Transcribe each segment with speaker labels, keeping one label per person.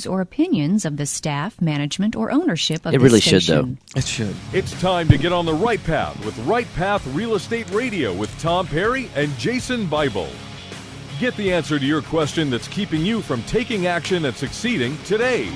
Speaker 1: views or opinions of the staff, management, or ownership of
Speaker 2: It
Speaker 1: this
Speaker 2: really
Speaker 1: station.
Speaker 2: should, though.
Speaker 3: It should.
Speaker 4: It's time to get on the right path with Right Path Real Estate Radio with Tom Perry and Jason Bible. Get the answer to your question that's keeping you from taking action and succeeding today.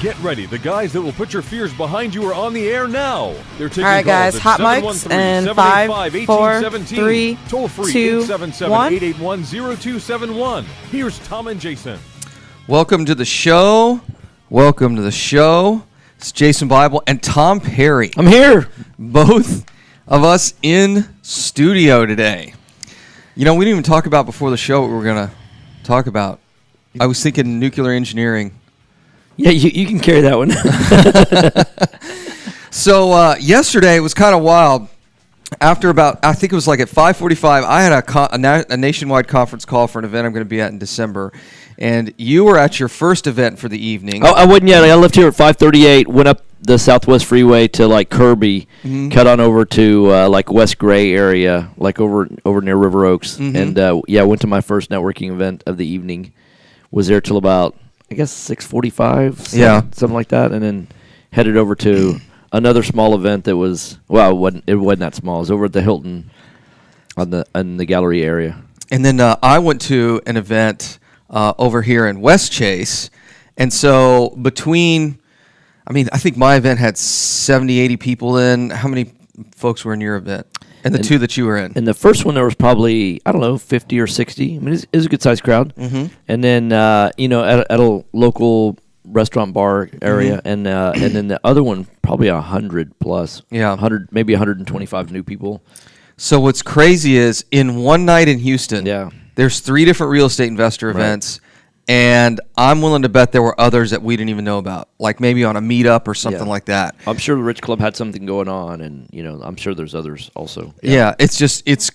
Speaker 4: Get ready. The guys that will put your fears behind you are on the air now. They're taking
Speaker 5: All right, guys.
Speaker 4: calls at
Speaker 5: Hot mics and 5, 4, 3,
Speaker 4: toll free
Speaker 5: 2,
Speaker 4: 877-881-0271. Here's Tom and Jason.
Speaker 3: Welcome to the show. Welcome to the show. It's Jason Bible and Tom Perry.
Speaker 2: I'm here.
Speaker 3: Both of us in studio today. You know, we didn't even talk about before the show what we were going to talk about. I was thinking nuclear engineering.
Speaker 2: Yeah, you can carry that one.
Speaker 3: So yesterday it was kind of wild. After about, I think it was like at 5:45, I had a nationwide conference call for an event I'm going to be at in December. And you were at your first event for the evening.
Speaker 2: Oh, I wasn't yet. I left here at 5:38, went up the Southwest Freeway to like Kirby, cut on over to like West Gray area, like over near River Oaks. And went to my first networking event of the evening. Was there till about, I guess, 6:45, something like that, and then headed over to another small event that was, well, it wasn't that small. It was over at the Hilton in the gallery area.
Speaker 3: And then I went to an event over here in West Chase, and so I think my event had 70, 80 people in. How many folks were in your event? And the two that you were in?
Speaker 2: In the first one, there was probably, 50 or 60. I mean, it was a good-sized crowd. Mm-hmm. And then, at a local restaurant bar area, and then the other one, probably 100 plus.
Speaker 3: Yeah.
Speaker 2: 100, maybe 125 new people.
Speaker 3: So what's crazy is, in one night in Houston, there's 3 different real estate investor events, and I'm willing to bet there were others that we didn't even know about, like maybe on a meetup or something like that.
Speaker 2: I'm sure the Rich Club had something going on, and I'm sure there's others also.
Speaker 3: Yeah, it's just it's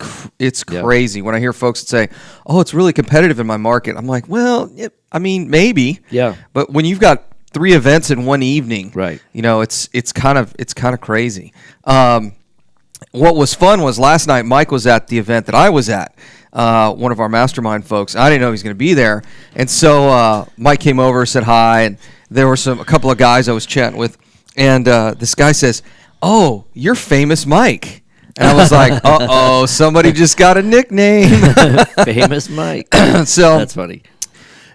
Speaker 3: crazy when I hear folks that say, "Oh, it's really competitive in my market." I'm like, well, maybe.
Speaker 2: Yeah.
Speaker 3: But when you've got 3 events in one evening,
Speaker 2: right?
Speaker 3: It's kind of crazy. What was fun was last night Mike was at the event that I was at. One of our mastermind folks. I didn't know he was going to be there, and so Mike came over, said hi, and there were a couple of guys I was chatting with, and this guy says, "Oh, you're famous Mike," and I was like, "Uh-oh, somebody just got a nickname."
Speaker 2: Famous Mike.
Speaker 3: So
Speaker 2: that's funny.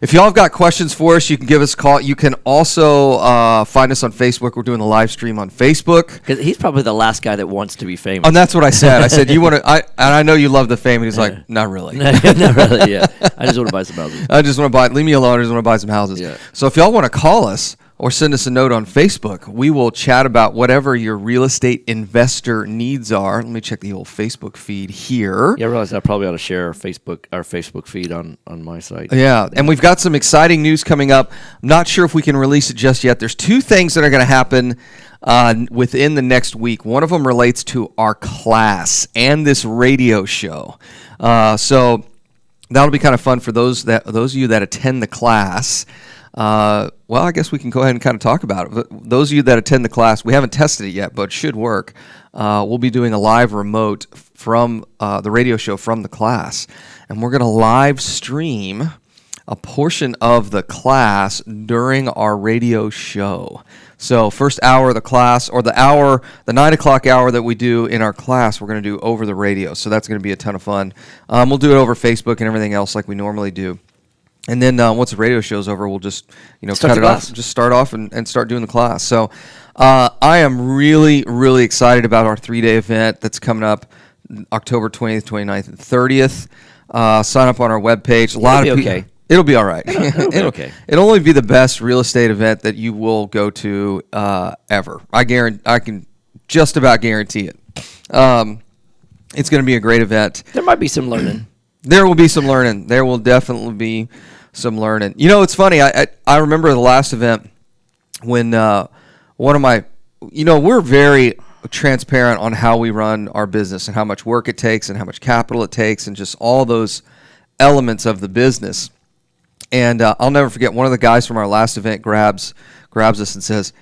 Speaker 3: If y'all have got questions for us, you can give us a call. You can also find us on Facebook. We're doing the live stream on Facebook.
Speaker 2: Because he's probably the last guy that wants to be famous.
Speaker 3: And that's what I said. I said, "You want to?" And I know you love the fame. And he's like, "Not really."
Speaker 2: Not really. Yeah. I just want to buy some houses.
Speaker 3: I just want to buy. Leave me alone. I just want to buy some houses.
Speaker 2: Yeah.
Speaker 3: So if y'all want to call us or send us a note on Facebook, we will chat about whatever your real estate investor needs are. Let me check the old Facebook feed here.
Speaker 2: Yeah, I realize I probably ought to share our Facebook feed on my site.
Speaker 3: Yeah, and we've got some exciting news coming up. I'm not sure if we can release it just yet. There's 2 things that are going to happen within the next week. One of them relates to our class and this radio show. So that'll be kind of fun for those of you that attend the class. Well, I guess we can go ahead and kind of talk about it. But those of you that attend the class, we haven't tested it yet, but it should work. We'll be doing a live remote from the radio show from the class, and we're going to live stream a portion of the class during our radio show. So first hour of the class, or the 9 o'clock hour that we do in our class, we're going to do over the radio. So that's going to be a ton of fun. We'll do it over Facebook and everything else like we normally do. And then once the radio show's over, we'll just cut it off, just start off and start doing the class. So I am really, really excited about our 3-day event that's coming up October 20th, 29th, and 30th. Sign up on our webpage. It'll be all right. It'll only be the best real estate event that you will go to ever. I can just about guarantee it. It's going to be a great event.
Speaker 2: There might be some learning.
Speaker 3: There will be some learning. There will definitely be some learning. It's funny. I remember the last event when one of my, we're very transparent on how we run our business and how much work it takes and how much capital it takes and just all those elements of the business. And I'll never forget, one of the guys from our last event grabs us and says,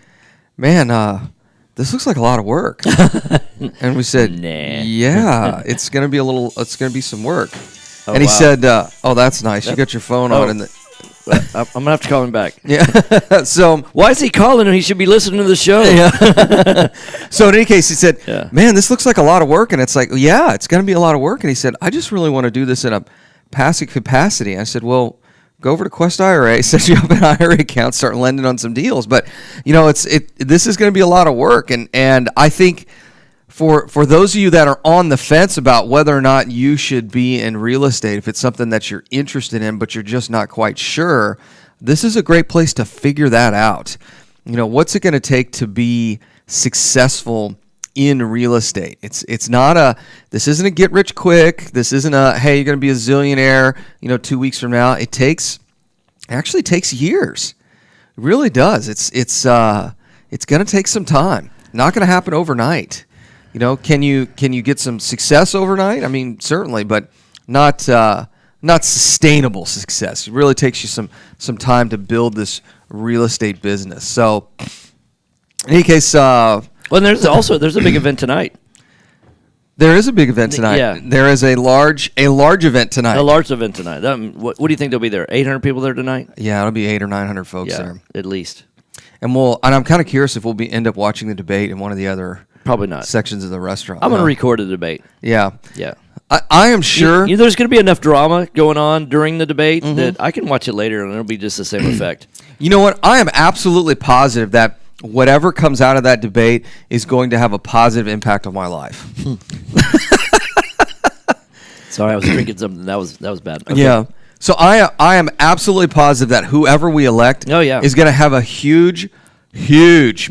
Speaker 3: "Man, this looks like a lot of work. And we said,
Speaker 2: Nah.
Speaker 3: Yeah, it's going to be some work.
Speaker 2: Oh,
Speaker 3: and he
Speaker 2: wow.
Speaker 3: said, oh, that's nice. You got your phone on. And
Speaker 2: I'm going to have to call him back.
Speaker 3: yeah. So
Speaker 2: Why is he calling him? He should be listening to the show.
Speaker 3: So in any case, he said,
Speaker 2: Yeah.
Speaker 3: man, this looks like a lot of work. And it's like, yeah, it's going to be a lot of work. And he said, I just really want to do this in a passive capacity. I said, well, go over to Quest IRA, set you up an IRA account, start lending on some deals. But, this is going to be a lot of work. And I think for those of you that are on the fence about whether or not you should be in real estate, if it's something that you're interested in, but you're just not quite sure, this is a great place to figure that out. What's it going to take to be successful in real estate? This isn't a get rich quick. This isn't a, hey, you're going to be a zillionaire, 2 weeks from now. It actually takes years. It really does. It's going to take some time. Not going to happen overnight. Can you get some success overnight? I mean, certainly, but not sustainable success. It really takes you some time to build this real estate business. So, in any case,
Speaker 2: Well, there's a big event tonight.
Speaker 3: there is a big event tonight.
Speaker 2: Yeah.
Speaker 3: There is a large event tonight.
Speaker 2: A large event tonight. What do you think they'll be there? 800 people there tonight?
Speaker 3: Yeah, it'll be 800 or 900 folks
Speaker 2: Yeah,
Speaker 3: there.
Speaker 2: at least.
Speaker 3: And I'm kind of curious if we'll end up watching the debate in one of the other
Speaker 2: Probably not.
Speaker 3: sections of the restaurant.
Speaker 2: I'm going to record the debate.
Speaker 3: Yeah.
Speaker 2: Yeah.
Speaker 3: I am sure.
Speaker 2: There's going to be enough drama going on during the debate that I can watch it later and it'll be just the same effect.
Speaker 3: You know what? I am absolutely positive that whatever comes out of that debate is going to have a positive impact on my life.
Speaker 2: Sorry, I was drinking something. That was bad. Okay.
Speaker 3: Yeah. So I am absolutely positive that whoever we elect is going to have a huge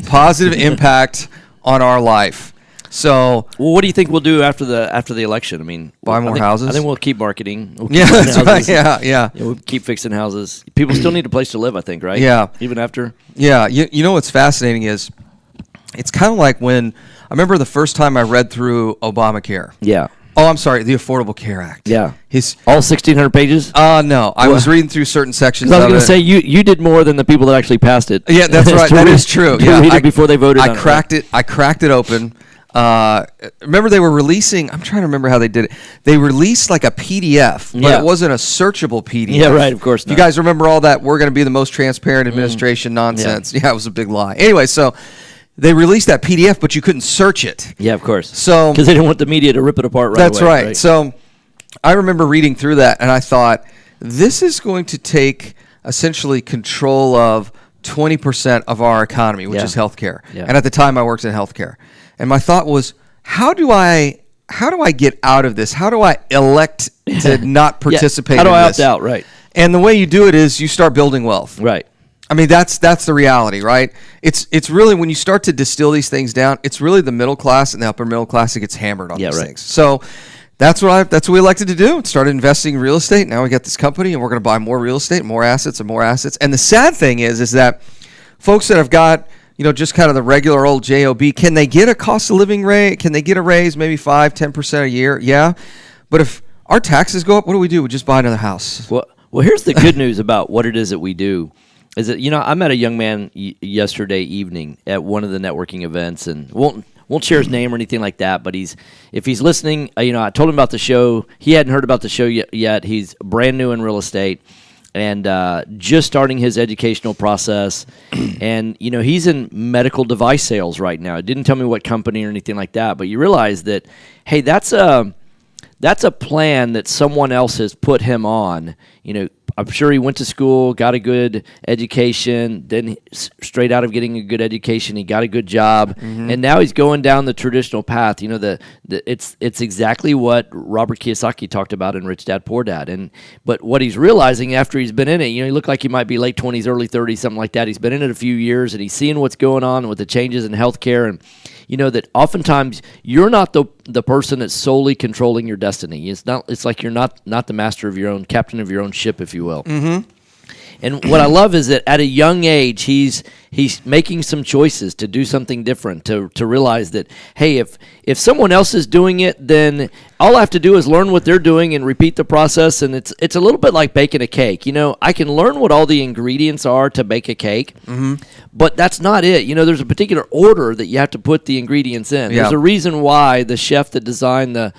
Speaker 3: positive impact on our life. So,
Speaker 2: well, what do you think we'll do after the election? I mean,
Speaker 3: buy more houses.
Speaker 2: I think we'll keep marketing. We'll keep
Speaker 3: Yeah,
Speaker 2: fixing
Speaker 3: that's
Speaker 2: houses.
Speaker 3: right. Yeah.
Speaker 2: We'll keep fixing houses. People still need a place to live, I think, right?
Speaker 3: Yeah.
Speaker 2: Even after.
Speaker 3: Yeah. You know what's fascinating is it's kind of like when I remember the first time I read through Obamacare.
Speaker 2: Yeah.
Speaker 3: Oh, I'm sorry, the Affordable Care Act.
Speaker 2: Yeah.
Speaker 3: His
Speaker 2: all 1,600 pages.
Speaker 3: No, I was reading through certain sections.
Speaker 2: I was
Speaker 3: going
Speaker 2: to say you did more than the people that actually passed it.
Speaker 3: Yeah, that's right. That is true. Yeah,
Speaker 2: read it before they voted.
Speaker 3: I cracked it. I cracked it open. Remember they were releasing. I'm trying to remember how they did it. They released like a PDF, but it wasn't a searchable PDF.
Speaker 2: Yeah, right. Of course not.
Speaker 3: You guys remember all that? We're going to be the most transparent administration nonsense. Yeah, it was a big lie. Anyway, so they released that PDF, but you couldn't search it.
Speaker 2: Yeah, of course.
Speaker 3: So
Speaker 2: because they didn't want the media to rip it apart right
Speaker 3: that's
Speaker 2: away.
Speaker 3: right. So I remember reading through that, and I thought this is going to take essentially control of 20% of our economy, which is healthcare.
Speaker 2: Yeah.
Speaker 3: And at the time, I worked in healthcare, and my thought was, how do I get out of this? How do I elect to not participate?
Speaker 2: How do I
Speaker 3: this?
Speaker 2: opt out? Right.
Speaker 3: And the way you do it is you start building wealth.
Speaker 2: Right.
Speaker 3: I mean, that's the reality, right? It's really, when you start to distill these things down, it's really the middle class and the upper middle class that gets hammered on these things. So that's what we elected to do. Started investing in real estate. Now we got this company, and we're going to buy more real estate, more assets, and more assets. And the sad thing is that folks that have got, just kind of the regular old JOB, can they get a cost of living rate? Can they get a raise, maybe 5-10% a year? Yeah. But if our taxes go up, what do? We just buy another house.
Speaker 2: Well, here's the good news about what it is that we do. Is that, I met a young man yesterday evening at one of the networking events, and won't share his name or anything like that, but if he's listening, I told him about the show. He hadn't heard about the show yet. He's brand new in real estate and just starting his educational process. And, he's in medical device sales right now. It didn't tell me what company or anything like that, but you realize that, hey, that's a plan that someone else has put him on. I'm sure he went to school, got a good education, then straight out of getting a good education, he got a good job, and now he's going down the traditional path. It's exactly what Robert Kiyosaki talked about in Rich Dad Poor Dad. But what he's realizing after he's been in it, he looked like he might be late 20s, early 30s, something like that. He's been in it a few years, and he's seeing what's going on with the changes in healthcare, and that oftentimes you're not the person that's solely controlling your destiny. It's like you're not the master of your own, captain of your own ship, if you will. Mm-hmm. And what I love is that at a young age, he's making some choices to do something different, to realize that, hey, if someone else is doing it, then all I have to do is learn what they're doing and repeat the process, and it's a little bit like baking a cake. I can learn what all the ingredients are to bake a cake, but that's not it. There's a particular order that you have to put the ingredients in.
Speaker 3: Yeah.
Speaker 2: There's a reason why the chef that designed the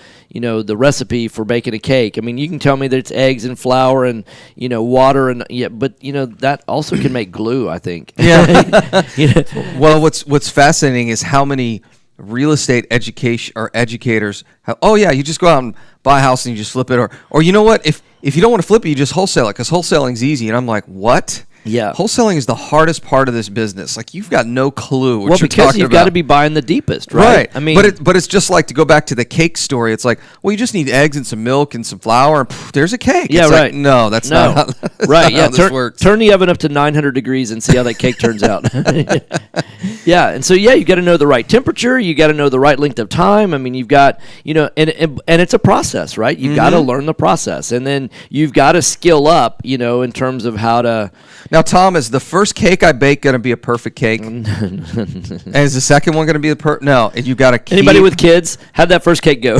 Speaker 2: recipe for baking a cake. I mean, you can tell me that it's eggs and flour and water but that also can make glue, I think.
Speaker 3: Yeah. Well, what's fascinating is how many real estate educators you just go out and buy a house and you just flip it, or you know what, if you don't want to flip it, you just wholesale it, because wholesaling's easy. And I'm like, what?
Speaker 2: Yeah,
Speaker 3: wholesaling is the hardest part of this business. Like, you've got no clue what you're talking about.
Speaker 2: Well, because you've got to be buying the deepest, right?
Speaker 3: I mean, but it's just like, to go back to the cake story. It's like, well, you just need eggs and some milk and some flour, and there's a cake.
Speaker 2: Yeah,
Speaker 3: it's
Speaker 2: right.
Speaker 3: Like, no, that's not how,
Speaker 2: right.
Speaker 3: how this works.
Speaker 2: Turn the oven up to 900 degrees and see how that cake turns out. Yeah, and so you got to know the right temperature. You got to know the right length of time. I mean, you've got and it's a process, right? You've got to learn the process, and then you've got to skill up, in terms of how to.
Speaker 3: Now, Tom, is the first cake I bake going to be a perfect cake? And is the second one going to be No, you got to.
Speaker 2: Anybody with kids, how'd that first cake go?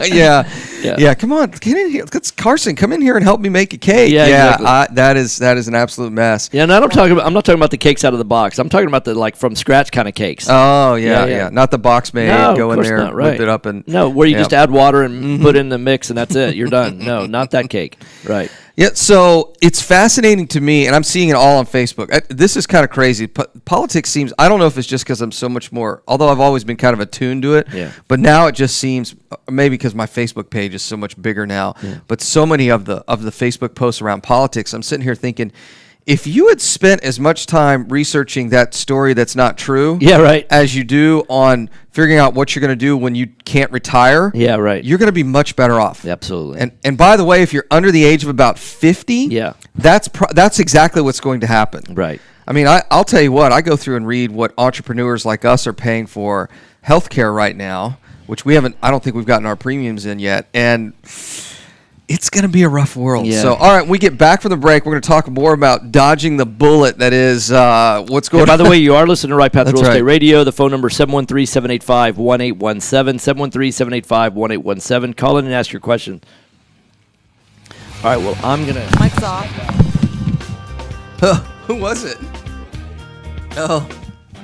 Speaker 3: Yeah. Come on, get in here. Carson, come in here and help me make a cake.
Speaker 2: Yeah, exactly.
Speaker 3: That is an absolute mess.
Speaker 2: Yeah, and I'm not talking about the cakes out of the box. I'm talking about the from scratch kind of cakes.
Speaker 3: Oh yeah. Not the box made. Go in there,
Speaker 2: not, right.
Speaker 3: whip it up, and
Speaker 2: where you just add water and put in the mix and that's it. You're done. No, not that cake. Right.
Speaker 3: Yeah, so it's fascinating to me, and I'm seeing it all on Facebook. This is kind of crazy. Politics seems, I don't know if it's just because I'm so much more, although I've always been kind of attuned to it, but now it just seems, maybe because my Facebook page is so much bigger now, but so many of the Facebook posts around politics, I'm sitting here thinking, if you had spent as much time researching that story that's not true, as you do on figuring out what you're going to do when you can't retire, you're going to be much better off.
Speaker 2: Absolutely.
Speaker 3: And by the way, if you're under the age of about 50, that's exactly what's going to happen.
Speaker 2: Right.
Speaker 3: I mean, I'll tell you what, I go through and read what entrepreneurs like us are paying for healthcare right now, which I don't think we've gotten our premiums in yet, and it's going to be a rough world.
Speaker 2: Yeah.
Speaker 3: So, all right, when we get back from the break, we're going to talk more about dodging the bullet that is what's going on.
Speaker 2: By the way, you are listening to Right Path Real Estate Radio. The phone number is 713-785-1817, 713-785-1817. Call in and ask your question. All right, well, I'm going to...
Speaker 5: Mike's off.
Speaker 3: Who was it? Oh.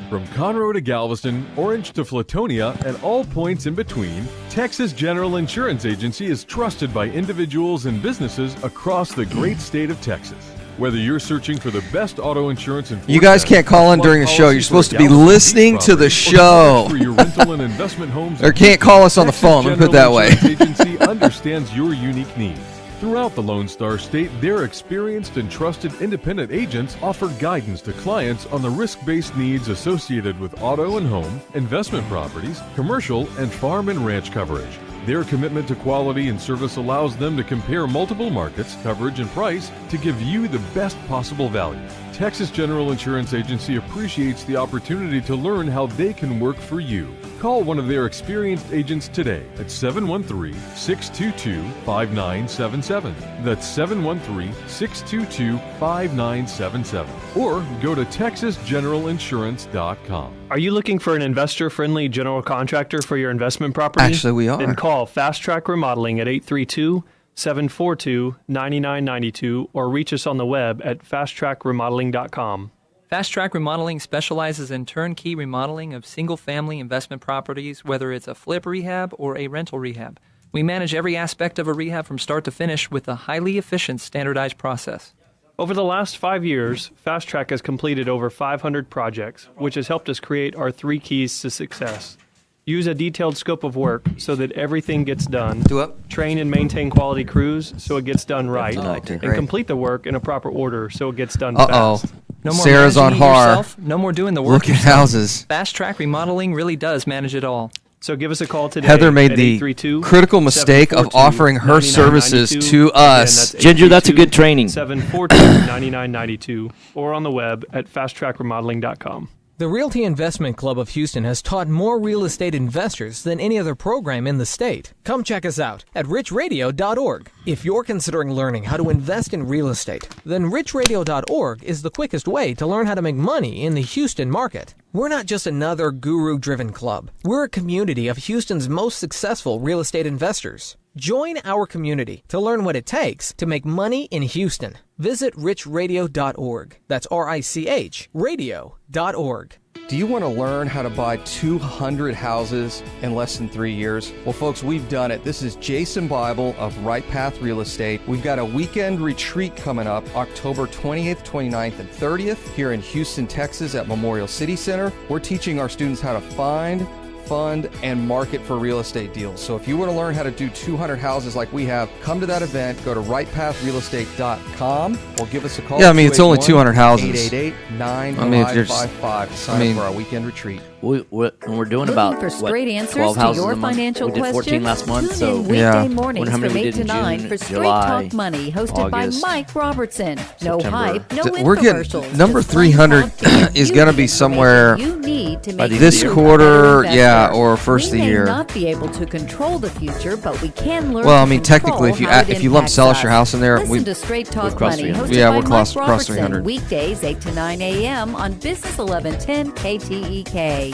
Speaker 4: From Conroe to Galveston, Orange to Flatonia, and all points in between, Texas General Insurance Agency is trusted by individuals and businesses across the great state of Texas. Whether you're searching for the best auto insurance and
Speaker 3: you guys can't call in during the show. You're supposed to be listening to the show.
Speaker 4: For your rental and investment homes,
Speaker 3: or can't call us on the phone. Let me put it that way.
Speaker 4: Texas General Insurance Agency understands your unique needs. Throughout the Lone Star State, their experienced and trusted independent agents offer guidance to clients on the risk-based needs associated with auto and home, investment properties, commercial, and farm and ranch coverage. Their commitment to quality and service allows them to compare multiple markets, coverage, and price to give you the best possible value. Texas General Insurance Agency appreciates the opportunity to learn how they can work for you. Call one of their experienced agents today at 713-622-5977. That's 713-622-5977. Or go to texasgeneralinsurance.com.
Speaker 6: Are you looking for an investor-friendly general contractor for your investment property?
Speaker 3: Actually, we are.
Speaker 6: Then call Fast Track Remodeling at 832-742-9992 or reach us on the web at fasttrackremodeling.com.
Speaker 7: Fast Track Remodeling specializes in turnkey remodeling of single-family investment properties, whether it's a flip rehab or a rental rehab. We manage every aspect of a rehab from start to finish with a highly efficient, standardized process.
Speaker 6: Over the last 5 years, Fast Track has completed over 500 projects, which has helped us create our 3 keys to success. Use a detailed scope of work so that everything gets done. Train and maintain quality crews so it gets done right. And complete the work in a proper order so it gets done fast.
Speaker 7: No more
Speaker 3: Sarah's on
Speaker 7: managing it
Speaker 3: har.
Speaker 7: yourself, no more doing the work
Speaker 3: Look at houses.
Speaker 7: Fast Track Remodeling really does manage it all.
Speaker 6: So give us a call today.
Speaker 3: Heather made the critical mistake of offering her services to us.
Speaker 2: Ginger, that's a good training.
Speaker 6: 742-9992 or on the web at fasttrackremodeling.com.
Speaker 8: The Realty Investment Club of Houston has taught more real estate investors than any other program in the state. Come check us out at richradio.org. If you're considering learning how to invest in real estate, then richradio.org is the quickest way to learn how to make money in the Houston market. We're not just another guru-driven club. We're a community of Houston's most successful real estate investors. Join our community to learn what it takes to make money in Houston. Visit richradio.org. That's RICH, radio.org.
Speaker 3: Do you want to learn how to buy 200 houses in less than 3 years? Well, folks, we've done it. This is Jason Bible of Right Path Real Estate. We've got a weekend retreat coming up October 28th, 29th, and 30th here in Houston, Texas at Memorial City Center. We're teaching our students how to find, fund, and market for real estate deals. So if you want to learn how to do 200 houses like we have, come to that event. Go to rightpathrealestate.com or give us a call. Yeah, I mean, it's only 200 houses. 888-9555 to sign up for our weekend retreat.
Speaker 2: We're doing about
Speaker 1: for straight answers
Speaker 2: 12
Speaker 1: to
Speaker 2: houses
Speaker 1: your
Speaker 2: a month.
Speaker 1: financial
Speaker 2: We did 14
Speaker 1: questions?
Speaker 2: last month,
Speaker 1: Tune
Speaker 2: so
Speaker 1: in weekday
Speaker 2: yeah.
Speaker 1: mornings
Speaker 2: Wonder how many
Speaker 1: from
Speaker 2: we
Speaker 1: 8
Speaker 2: did
Speaker 1: to
Speaker 2: in
Speaker 1: 9
Speaker 2: June,
Speaker 1: for Straight
Speaker 2: July,
Speaker 1: Talk Money, hosted
Speaker 2: August,
Speaker 1: by Mike Robertson. No
Speaker 2: September.
Speaker 1: hype, no
Speaker 3: We're getting
Speaker 1: infomercials.
Speaker 3: number
Speaker 1: Just plain
Speaker 3: 300
Speaker 1: talk
Speaker 3: is
Speaker 1: you
Speaker 3: going to
Speaker 1: the
Speaker 3: be somewhere
Speaker 1: information you need to
Speaker 2: by
Speaker 1: make
Speaker 2: the
Speaker 3: this
Speaker 1: you a
Speaker 3: quarter,
Speaker 1: better
Speaker 3: yeah,
Speaker 1: investor.
Speaker 3: or first of the year.
Speaker 1: We may not be able to control the future, but we can learn.
Speaker 3: Well, I
Speaker 1: to
Speaker 3: mean,
Speaker 1: control
Speaker 3: technically, if you
Speaker 1: how it
Speaker 3: if you lump
Speaker 1: impacts
Speaker 3: sell us
Speaker 1: us.
Speaker 3: your house in there,
Speaker 1: Listen to Straight Talk
Speaker 2: crossed
Speaker 1: Money,
Speaker 2: 300.
Speaker 1: hosted
Speaker 3: Yeah,
Speaker 1: by
Speaker 3: we're
Speaker 1: Mike
Speaker 3: cross
Speaker 1: Robertson,
Speaker 3: 300.
Speaker 1: weekdays 8 to 9 a.m. on Business 1110 KTEK.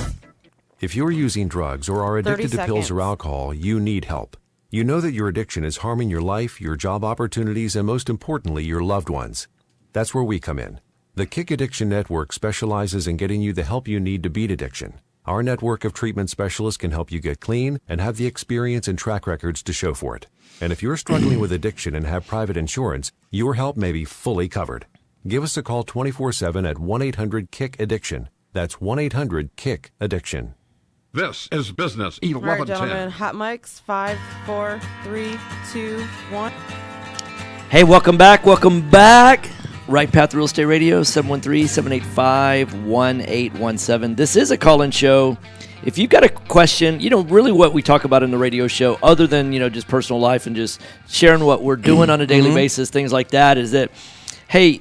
Speaker 9: If you're using drugs or are addicted to
Speaker 5: 30
Speaker 9: pills or
Speaker 5: seconds.
Speaker 9: alcohol, you need help. You know that your addiction is harming your life, your job opportunities, and most importantly, your loved ones. That's where we come in. The Kick Addiction Network specializes in getting you the help you need to beat addiction. Our network of treatment specialists can help you get clean and have the experience and track records to show for it. And if you're struggling with addiction and have private insurance, your help may be fully covered. Give us a call 24/7 at 1-800-KICK-ADDICTION. That's 1-800-KICK-ADDICTION.
Speaker 10: This is Business
Speaker 5: All right,
Speaker 10: 1110.
Speaker 5: gentlemen, hot mics. 5, 4, 3, 2, 1.
Speaker 2: Hey, welcome back. Welcome back. Right Path Real Estate Radio, 713-785-1817. This is a call-in show. If you've got a question, really what we talk about in the radio show, other than, just personal life and just sharing what we're doing on a daily basis, things like that, is that, hey,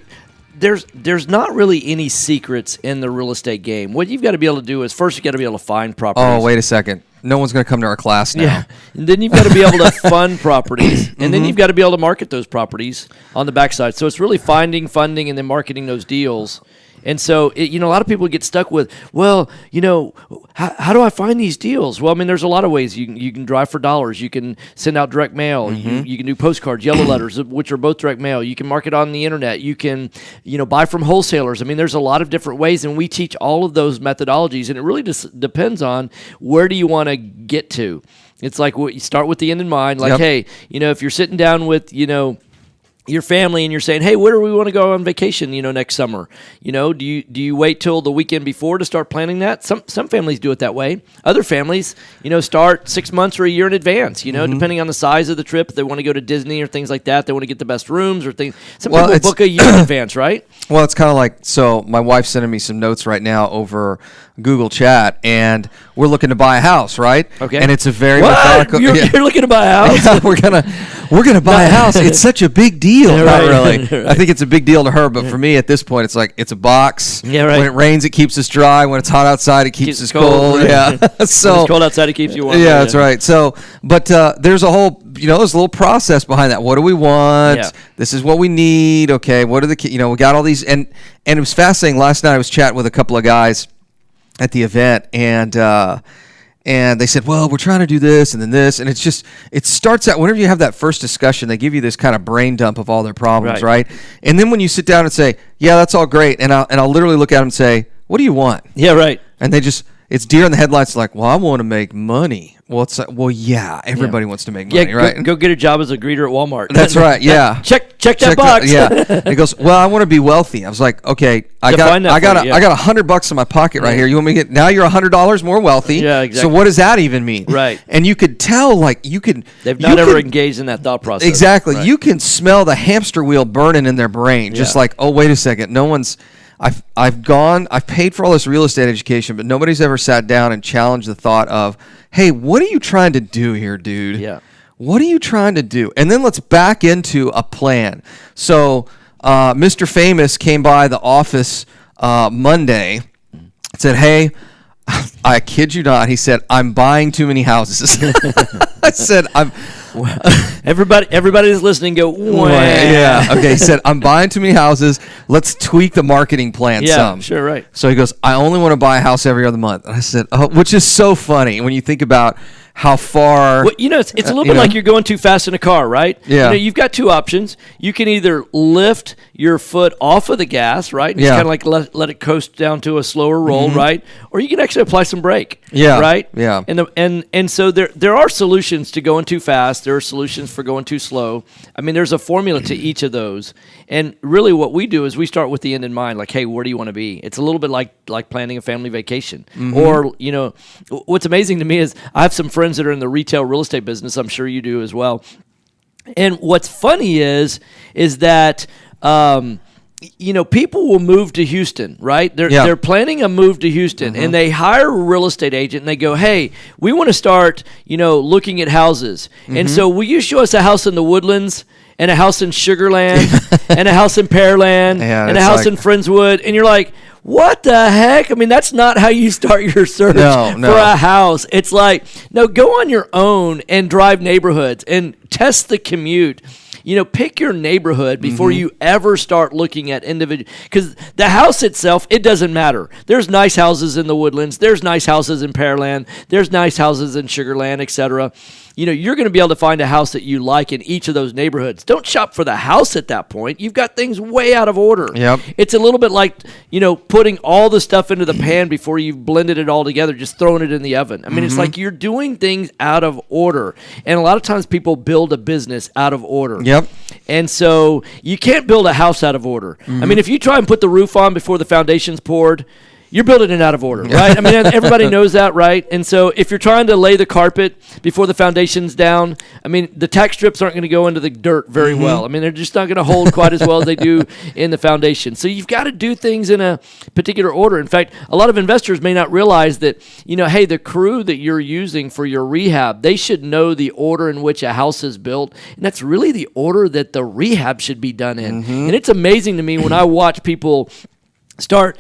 Speaker 2: there's not really any secrets in the real estate game. What you've got to be able to do is first you got to be able to find properties.
Speaker 3: Oh, wait a second. No one's going to come to our class now.
Speaker 2: Yeah. And then you've got to be able to fund properties. And then you've got to be able to market those properties on the backside. So it's really finding, funding, and then marketing those deals. And so, a lot of people get stuck with, well, how do I find these deals? Well, I mean, there's a lot of ways. You can drive for dollars. You can send out direct mail. You can do postcards, yellow letters, which are both direct mail. You can market on the internet. You can, buy from wholesalers. I mean, there's a lot of different ways, and we teach all of those methodologies, and it really just depends on where do you want to get to. It's like you start with the end in mind. Like, hey, if you're sitting down with, your family and you're saying, hey, where do we want to go on vacation, next summer? Do you wait till the weekend before to start planning that? Some families do it that way. Other families, start 6 months or a year in advance, depending on the size of the trip. If they want to go to Disney or things like that, they want to get the best rooms or things. Some people book a year in advance, right?
Speaker 3: Well, it's kind of like, so my wife's sending me some notes right now over Google Chat, and we're looking to buy a house, right?
Speaker 2: Okay.
Speaker 3: And it's a very methodical.
Speaker 2: You're looking to buy a house?
Speaker 3: Yeah, we're gonna buy a house. It's such a big deal.
Speaker 2: Yeah, right.
Speaker 3: Not really.
Speaker 2: Right.
Speaker 3: I think it's a big deal to her, but for me at this point, it's like it's a box.
Speaker 2: Yeah, right.
Speaker 3: When it rains, it keeps us dry. When it's hot outside, it keeps us cold.
Speaker 2: Right.
Speaker 3: Yeah. So
Speaker 2: when it's cold outside, it keeps you warm.
Speaker 3: Yeah, that's right. So, but there's a whole, there's a little process behind that. What do we want?
Speaker 2: Yeah.
Speaker 3: This is what we need. Okay. What are the, we got all these, and it was fascinating. Last night I was chatting with a couple of guys at the event, and they said, well, we're trying to do this and then this, and it starts out, whenever you have that first discussion, they give you this kind of brain dump of all their problems, right? And then when you sit down and say, yeah, that's all great, and I'll literally look at them and say, what do you want?
Speaker 2: Yeah, right.
Speaker 3: And they just, it's deer in the headlights, like, well, I want to make money. Well, it's like, well, yeah, everybody wants to make money, right?
Speaker 2: Go get a job as a greeter at Walmart.
Speaker 3: That's right, yeah.
Speaker 2: Check that box.
Speaker 3: And he goes, well, I want to be wealthy. I was like, okay, I got $100 in my pocket right here. You want me to get, now you're $100 more wealthy.
Speaker 2: Yeah, exactly.
Speaker 3: So what does that even mean?
Speaker 2: Right.
Speaker 3: And you could tell,
Speaker 2: they've not ever engaged in that thought process.
Speaker 3: Exactly.
Speaker 2: Right.
Speaker 3: You can smell the hamster wheel burning in their brain. Just like, oh, wait a second. No one's, I've paid for all this real estate education, but nobody's ever sat down and challenged the thought of, hey, what are you trying to do here, dude?
Speaker 2: Yeah.
Speaker 3: What are you trying to do? And then let's back into a plan. So Mr. Famous came by the office Monday and said, hey, I kid you not, he said, I'm buying too many houses. I said,
Speaker 2: Everybody that's listening go, wah.
Speaker 3: Yeah. Okay. He said, I'm buying too many houses. Let's tweak the marketing plan
Speaker 2: Yeah,
Speaker 3: some.
Speaker 2: sure, right.
Speaker 3: So he goes, I only want to buy a house every other month. And I said, oh, which is so funny when you think about how far.
Speaker 2: Well, it's a little bit like you're going too fast in a car, right?
Speaker 3: Yeah.
Speaker 2: You've got two options. You can either lift your foot off of the gas, right? Just kind of like let it coast down to a slower roll, right? Or you can actually apply some brake, right?
Speaker 3: Yeah.
Speaker 2: And so there are solutions to going too fast. There are solutions for going too slow. I mean, there's a formula to each of those. And really what we do is we start with the end in mind, like, hey, where do you want to be? It's a little bit like planning a family vacation. Or, what's amazing to me is I have some friends that are in the retail real estate business. I'm sure you do as well. And what's funny is that people will move to Houston, right? They're planning a move to Houston, and they hire a real estate agent, and they go, hey, we want to start, looking at houses. And so will you show us a house in the Woodlands and a house in Sugar Land and a house in Pearland and a house in Friendswood? And you're like, what the heck? I mean, that's not how you start your search for a house. It's like, no, go on your own and drive neighborhoods and test the commute. Pick your neighborhood before you ever start looking at individual. Because the house itself, it doesn't matter. There's nice houses in the Woodlands. There's nice houses in Pearland. There's nice houses in Sugar Land, etc. You're going to be able to find a house that you like in each of those neighborhoods. Don't shop for the house at that point. You've got things way out of order.
Speaker 3: Yep.
Speaker 2: It's a little bit like, putting all the stuff into the pan before you've blended it all together, just throwing it in the oven. I mean, it's like you're doing things out of order. And a lot of times people build a business out of order.
Speaker 3: Yep.
Speaker 2: And so you can't build a house out of order. I mean, if you try and put the roof on before the foundation's poured, you're building it out of order, right? I mean, everybody knows that, right? And so if you're trying to lay the carpet before the foundation's down, I mean, the tack strips aren't going to go into the dirt very well. I mean, they're just not going to hold quite as well as they do in the foundation. So you've got to do things in a particular order. In fact, a lot of investors may not realize that, hey, the crew that you're using for your rehab, they should know the order in which a house is built. And that's really the order that the rehab should be done in. And it's amazing to me when I watch people start,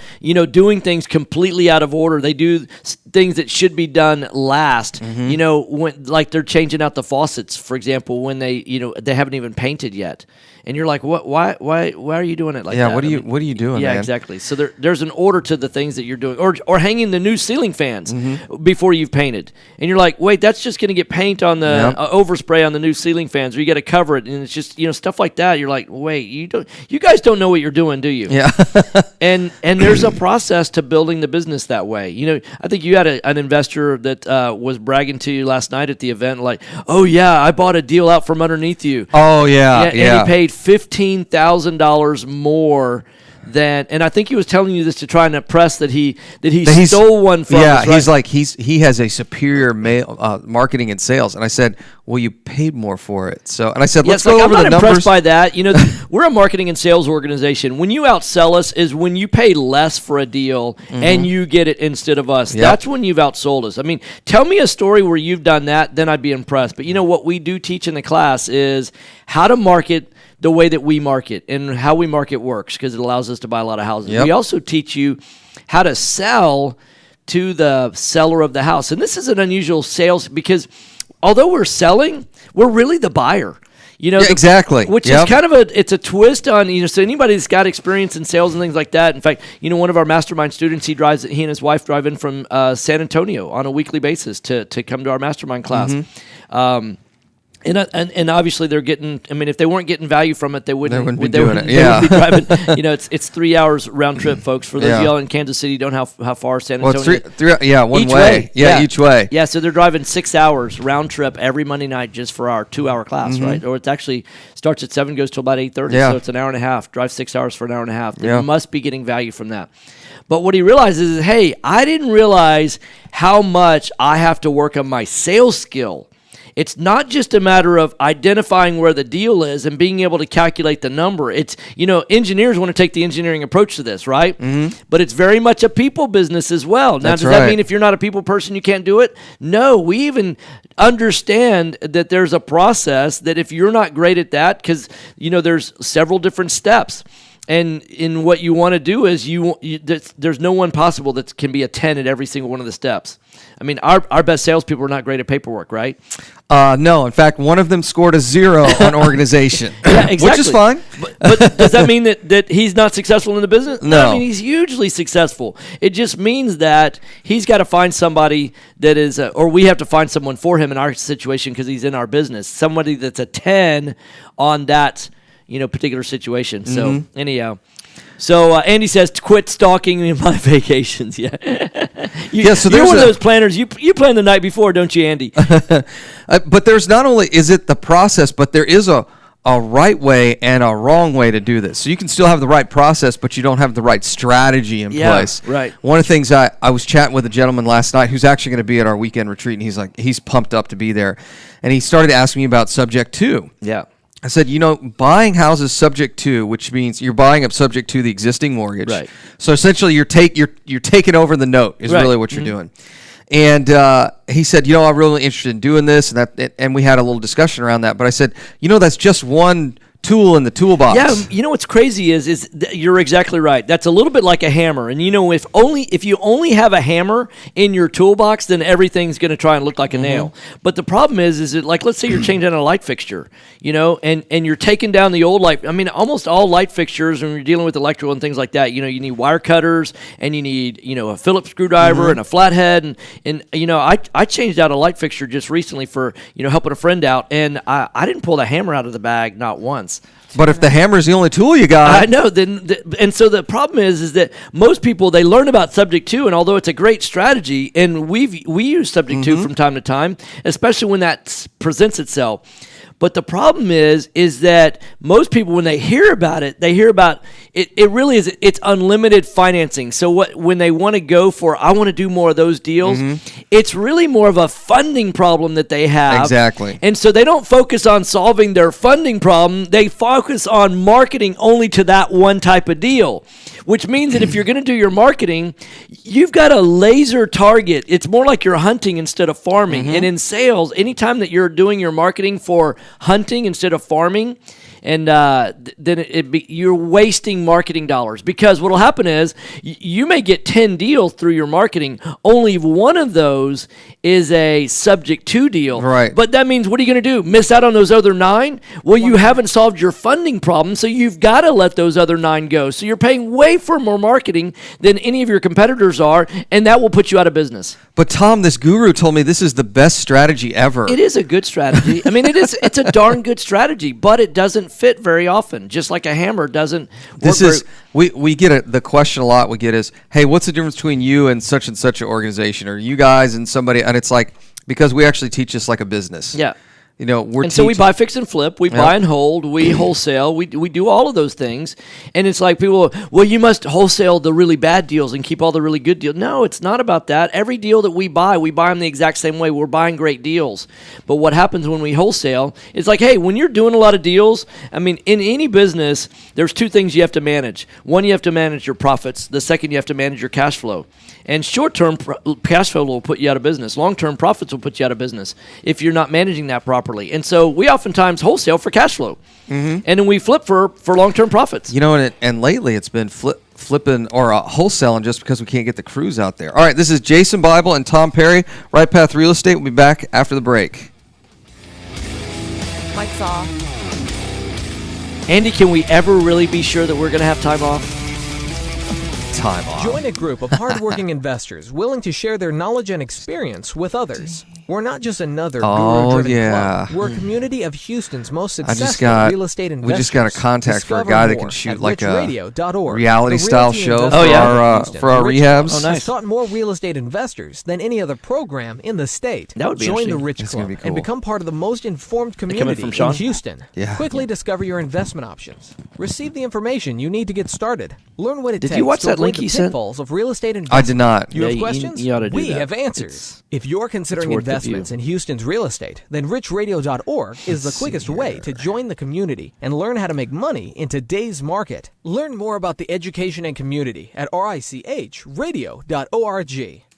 Speaker 2: doing things completely out of order. They do things that should be done last. When like they're changing out the faucets, for example, when they haven't even painted yet, and you're like, what? Why are you doing it like that?
Speaker 3: Yeah, what are you doing?
Speaker 2: Yeah,
Speaker 3: man?
Speaker 2: exactly. So there's an order to the things that you're doing, or hanging the new ceiling fans before you've painted, and you're like, wait, that's just going to get paint on the overspray on the new ceiling fans, or you got to cover it, and it's just stuff like that. You're like, wait, you guys don't know what you're doing, do you?
Speaker 3: Yeah.
Speaker 2: And there's a process to building the business that way. I think you had an investor that was bragging to you last night at the event, like, oh yeah, I bought a deal out from underneath you.
Speaker 3: Oh yeah.
Speaker 2: And he paid $15,000 more than, and I think he was telling you this to try and impress that he stole one from us, right?
Speaker 3: He's like he has a superior marketing and sales, and I said, well, you paid more for it. So, and I said, let's go over the numbers.
Speaker 2: I'm not impressed by that. We're a marketing and sales organization. When you outsell us is when you pay less for a deal and you get it instead of us.
Speaker 3: Yep.
Speaker 2: That's when you've outsold us. I mean, tell me a story where you've done that, then I'd be impressed. But what we do teach in the class is how to market the way that we market and how we market works, because it allows us to buy a lot of houses.
Speaker 3: Yep.
Speaker 2: We also teach you how to sell to the seller of the house. And this is an unusual sales, because although we're selling, we're really the buyer.
Speaker 3: Exactly.
Speaker 2: Which is kind of it's a twist on, so anybody that's got experience in sales and things like that. In fact, one of our mastermind students, he and his wife drive in from San Antonio on a weekly basis to come to our mastermind class. And obviously they're getting, I mean, if they weren't getting value from it, they wouldn't be doing it. Yeah. They wouldn't be driving, it's 3 hours round trip, folks. For those of y'all in Kansas City, don't know how far San Antonio.
Speaker 3: Well, one way. Yeah, each way.
Speaker 2: Yeah, so they're driving 6 hours round trip every Monday night just for our 2-hour class, right? Or it actually starts at 7, goes till about 8:30, so it's an hour and a half. Drive 6 hours for an hour and a half. They must be getting value from that. But what he realizes is, hey, I didn't realize how much I have to work on my sales skill. It's not just a matter of identifying where the deal is and being able to calculate the number. It's, engineers want to take the engineering approach to this, right? But it's very much a people business as well. Now, does that mean if you're not a people person, you can't do it? No, we even understand that there's a process that if you're not great at that, because, there's several different steps. And in what you want to do is there's no one possible that can be a 10 at every single one of the steps. I mean, our best salespeople are not great at paperwork, right?
Speaker 3: No. In fact, one of them scored a 0 on organization.
Speaker 2: Yeah, exactly.
Speaker 3: Which is fine.
Speaker 2: But does that mean that he's not successful in the business?
Speaker 3: No.
Speaker 2: I mean, he's hugely successful. It just means that he's got to find somebody that is, or we have to find someone for him in our situation because he's in our business. Somebody that's a 10 on that, particular situation. So anyhow. So Andy says, quit stalking in my vacations. Yeah.
Speaker 3: So
Speaker 2: you're one of those planners. You plan the night before, don't you, Andy?
Speaker 3: But there's not only is it the process, but there is a right way and a wrong way to do this. So you can still have the right process, but you don't have the right strategy in place.
Speaker 2: Right.
Speaker 3: One of the things I was chatting with a gentleman last night who's actually going to be at our weekend retreat, and he's pumped up to be there. And he started asking me about subject to.
Speaker 2: Yeah.
Speaker 3: I said, buying houses subject to, which means you're buying them subject to the existing mortgage.
Speaker 2: Right.
Speaker 3: So essentially, you're taking over the note is really what you're doing. And he said, I'm really interested in doing this, and we had a little discussion around that. But I said, that's just one tool in the toolbox.
Speaker 2: Yeah, what's crazy is you're exactly right. That's a little bit like a hammer. And if you only have a hammer in your toolbox, then everything's going to try and look like a nail. But the problem is that, like, let's say you're changing out a light fixture, and you're taking down the old light. I mean, almost all light fixtures, when you're dealing with electrical and things like that, you need wire cutters, and you need a Phillips screwdriver and a flathead, and I changed out a light fixture just recently for helping a friend out, and I didn't pull the hammer out of the bag not once.
Speaker 3: But if the hammer is the only tool you got,
Speaker 2: I know. And so the problem is that most people, they learn about subject to, and although it's a great strategy, and we use subject to from time to time, especially when that presents itself. But the problem is that most people, when they hear about it, it really is, it's unlimited financing. So when they want to go for, I want to do more of those deals, it's really more of a funding problem that they have.
Speaker 3: Exactly.
Speaker 2: And so they don't focus on solving their funding problem. They focus on marketing only to that one type of deal, which means that if you're going to do your marketing, you've got a laser target. It's more like you're hunting instead of farming. And in sales, anytime that you're doing your marketing for hunting instead of farming, and then you're wasting marketing dollars, because what will happen is you may get 10 deals through your marketing. Only one of those is a subject to deal.
Speaker 3: Right.
Speaker 2: But that means, what are you going to do? Miss out on those other 9? Well, you haven't solved your funding problem, so you've got to let those other 9 go. So you're paying way for more marketing than any of your competitors are, and that will put you out of business.
Speaker 3: But Tom, this guru told me this is the best strategy ever.
Speaker 2: It is a good strategy. I mean, it's a darn good strategy, but it doesn't fit very often, just like a hammer doesn't work.
Speaker 3: We get the question a lot we get is, hey, what's the difference between you and such an organization, or you guys and somebody? And it's like, because we actually teach this like a business.
Speaker 2: Yeah.
Speaker 3: So
Speaker 2: we buy, fix, and flip. We buy and hold. We wholesale. We do all of those things. And it's like people, well, you must wholesale the really bad deals and keep all the really good deals. No, it's not about that. Every deal that we buy them the exact same way. We're buying great deals. But what happens when we wholesale, it's like, hey, when you're doing a lot of deals, I mean, in any business, there's 2 things you have to manage. One, you have to manage your profits. The second, you have to manage your cash flow. And short-term cash flow will put you out of business. Long-term profits will put you out of business if you're not managing that properly. And so we oftentimes wholesale for cash flow, and then we flip for long-term profits.
Speaker 3: And lately it's been flipping or wholesaling just because we can't get the crews out there. All right, this is Jason Bible and Tom Perry, Right Path Real Estate. We'll be back after the break.
Speaker 5: Mike's off.
Speaker 2: Andy, can we ever really be sure that we're going to have time off?
Speaker 3: Time off.
Speaker 8: Join a group of hardworking investors willing to share their knowledge and experience with others. We're not just another guru-driven club. We're a community of Houston's most successful real estate investors.
Speaker 3: We just got a contact for a guy that can shoot like a
Speaker 8: reality-style
Speaker 3: show for our rehabs.
Speaker 8: Oh, nice. Has taught more real estate investors than any other program in the state.
Speaker 2: That would be
Speaker 8: Join the
Speaker 2: interesting.
Speaker 8: Rich Club and become part of the most informed community in Houston. Quickly discover your investment options. Receive the information you need to get started. Learn what it takes
Speaker 2: you watch
Speaker 8: to
Speaker 2: that
Speaker 8: avoid
Speaker 2: link
Speaker 8: the
Speaker 2: he sent?
Speaker 8: pitfalls of real estate investment.
Speaker 3: I did not.
Speaker 8: You have questions?
Speaker 2: You ought to do
Speaker 8: we
Speaker 2: that.
Speaker 8: have answers. If you're considering investments in Houston's real estate, then richradio.org is the quickest way to join the community and learn how to make money in today's market. Learn more about the education and community at richradio.org.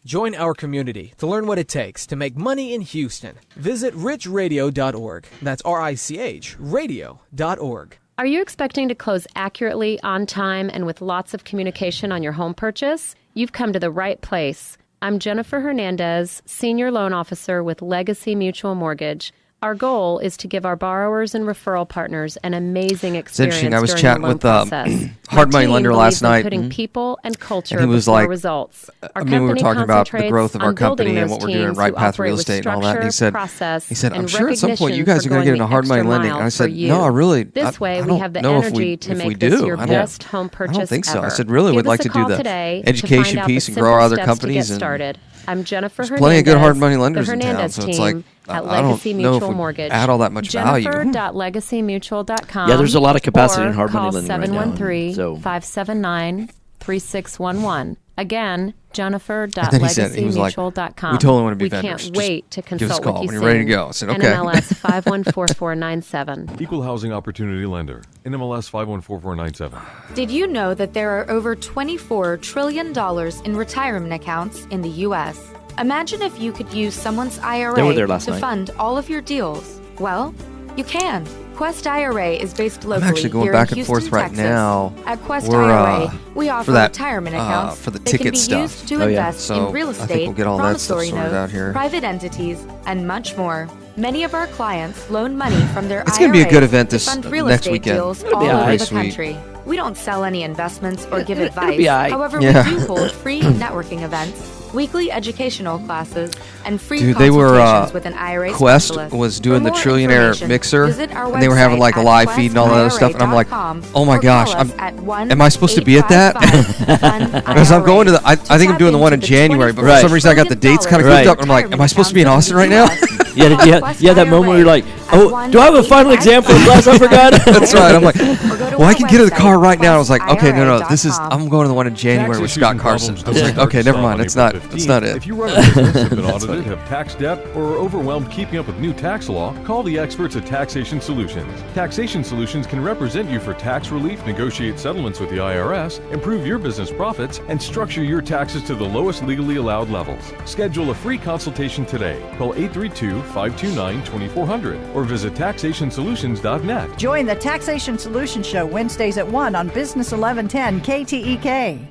Speaker 8: Join our community to learn what it takes to make money in Houston. Visit richradio.org. That's RICH radio.org.
Speaker 11: Are you expecting to close accurately, on time, and with lots of communication on your home purchase? You've come to the right place. I'm Jennifer Hernandez, Senior Loan Officer with Legacy Mutual Mortgage. Our goal is to give our borrowers and referral partners an amazing experience.
Speaker 3: It's interesting. I was
Speaker 11: during
Speaker 3: chatting
Speaker 11: the loan
Speaker 3: with
Speaker 11: process.
Speaker 3: hard money lender last night.
Speaker 11: Putting people and culture
Speaker 3: and he was
Speaker 11: before
Speaker 3: like,
Speaker 11: results. Our
Speaker 3: we were talking about the growth of our
Speaker 11: building
Speaker 3: company and
Speaker 11: those
Speaker 3: what we're doing at
Speaker 11: teams
Speaker 3: Right
Speaker 11: who
Speaker 3: Path
Speaker 11: operate
Speaker 3: Real
Speaker 11: with
Speaker 3: Estate and all that. And
Speaker 11: structure,
Speaker 3: he said, I'm
Speaker 11: and
Speaker 3: sure at some point you
Speaker 11: recognition
Speaker 3: guys are
Speaker 11: for
Speaker 3: going to get
Speaker 11: going
Speaker 3: into
Speaker 11: the
Speaker 3: hard money
Speaker 11: extra
Speaker 3: lending.
Speaker 11: mile
Speaker 3: And I said,
Speaker 11: for you.
Speaker 3: no, I really
Speaker 11: This way,
Speaker 3: I
Speaker 11: we
Speaker 3: don't
Speaker 11: have the
Speaker 3: know
Speaker 11: energy
Speaker 3: if
Speaker 11: to
Speaker 3: we
Speaker 11: make this
Speaker 3: do.
Speaker 11: your
Speaker 3: I
Speaker 11: best home purchase
Speaker 3: don't think so.
Speaker 11: ever.
Speaker 3: I said, really,
Speaker 11: Give
Speaker 3: we'd like
Speaker 11: us
Speaker 3: to
Speaker 11: a
Speaker 3: do
Speaker 11: call
Speaker 3: the
Speaker 11: today to
Speaker 3: education
Speaker 11: find out
Speaker 3: piece
Speaker 11: the
Speaker 3: and grow our
Speaker 11: simple
Speaker 3: other
Speaker 11: steps to
Speaker 3: companies.
Speaker 11: get started. I'm Jennifer
Speaker 3: There's
Speaker 11: Hernandez,
Speaker 3: plenty of good hard money lenders
Speaker 11: the
Speaker 3: in town,
Speaker 11: Hernandez
Speaker 3: so it's like,
Speaker 11: team
Speaker 3: I
Speaker 11: at
Speaker 3: don't
Speaker 11: Legacy
Speaker 3: know
Speaker 11: Mutual
Speaker 3: if we
Speaker 11: Mortgage.
Speaker 3: add all that much value.
Speaker 11: Jennifer.legacymutual.com.
Speaker 2: Yeah, there's a lot of capacity
Speaker 11: or
Speaker 2: in hard money
Speaker 11: call
Speaker 2: lending right now.
Speaker 11: 713-579-3611. Again,
Speaker 3: And then he said, he was like,
Speaker 11: jennifer.legacymutual.com.
Speaker 3: we totally want to be
Speaker 11: We
Speaker 3: vendors.
Speaker 11: can't
Speaker 3: Just
Speaker 11: wait to
Speaker 3: give us a
Speaker 11: consult
Speaker 3: call
Speaker 11: with you
Speaker 3: when you're ready to
Speaker 11: soon.
Speaker 3: go. I said, okay.
Speaker 11: NMLS 514497.
Speaker 4: Equal Housing Opportunity Lender. NMLS 514497.
Speaker 12: Did you know that there are over $24 trillion in retirement accounts in the U.S.? Imagine if you could use someone's IRA
Speaker 2: They were there last
Speaker 12: to
Speaker 2: night.
Speaker 12: fund all of your deals. Well, you can. Quest IRA is based locally
Speaker 3: I'm actually going
Speaker 12: here
Speaker 3: back
Speaker 12: in
Speaker 3: and
Speaker 12: Houston,
Speaker 3: forth right
Speaker 12: Texas.
Speaker 3: now.
Speaker 12: At Quest
Speaker 3: We're,
Speaker 12: IRA, we offer
Speaker 3: for that,
Speaker 12: retirement accounts
Speaker 3: for the
Speaker 12: that
Speaker 3: ticket
Speaker 12: can be
Speaker 3: stuff.
Speaker 12: used to
Speaker 3: Oh, yeah.
Speaker 12: invest
Speaker 3: So
Speaker 12: in real
Speaker 3: I think
Speaker 12: estate,
Speaker 3: we'll get all that stuff
Speaker 12: promissory
Speaker 3: sorted out
Speaker 12: notes,
Speaker 3: here.
Speaker 12: private entities, and much more. Many of our clients loan money from their
Speaker 3: It's gonna be a good event
Speaker 12: to
Speaker 3: this
Speaker 12: fund real
Speaker 3: next
Speaker 12: estate
Speaker 3: weekend.
Speaker 12: deals
Speaker 3: It'll
Speaker 12: all
Speaker 3: be
Speaker 12: over
Speaker 3: very
Speaker 12: the
Speaker 3: sweet.
Speaker 12: country. We don't sell any investments or give
Speaker 2: It'll
Speaker 12: advice.
Speaker 2: be all right.
Speaker 12: However,
Speaker 3: Yeah.
Speaker 12: we do hold free networking events, weekly educational classes, and free
Speaker 3: Dude, they were
Speaker 12: consultations with an IRA
Speaker 3: Quest
Speaker 12: specialist.
Speaker 3: was doing
Speaker 12: For
Speaker 3: the
Speaker 12: more
Speaker 3: Trillionaire
Speaker 12: information,
Speaker 3: mixer,
Speaker 12: visit our
Speaker 3: and they were having
Speaker 12: website
Speaker 3: like a
Speaker 12: at
Speaker 3: live feed and all that other stuff. And I'm like,
Speaker 12: questira.com
Speaker 3: oh my
Speaker 12: or
Speaker 3: gosh,
Speaker 12: call us at
Speaker 3: am I supposed to be at that?
Speaker 12: 1-855-FUN-IRA.
Speaker 3: Because I'm going to the, I think I'm
Speaker 12: tap
Speaker 3: doing the one in
Speaker 12: into the
Speaker 3: January, but for
Speaker 2: Right.
Speaker 3: some reason I got the dates kind of
Speaker 2: Right.
Speaker 3: grouped up. And I'm like, am I supposed to be in Austin right now?
Speaker 2: Yeah, that moment where you're like, oh, do I have a final exam for the class I forgot?
Speaker 3: That's right. I'm like, well, I can get to the car right now. I was like, okay, no,
Speaker 12: questira.com.
Speaker 3: this is, I'm going to the one in January with Scott Carson. I was like, okay, never mind. It's not it.
Speaker 4: If you run a business, have been audited, have tax debt, or are overwhelmed keeping up with new tax law, call the experts at Taxation Solutions. Taxation Solutions can represent you for tax relief, negotiate settlements with the IRS, improve your business profits, and structure your taxes to the lowest legally allowed levels. Schedule a free consultation today. Call 832-529-2400 or visit taxationsolutions.net.
Speaker 13: Join the Taxation Solutions Show Wednesdays at 1 on Business 1110 KTEK.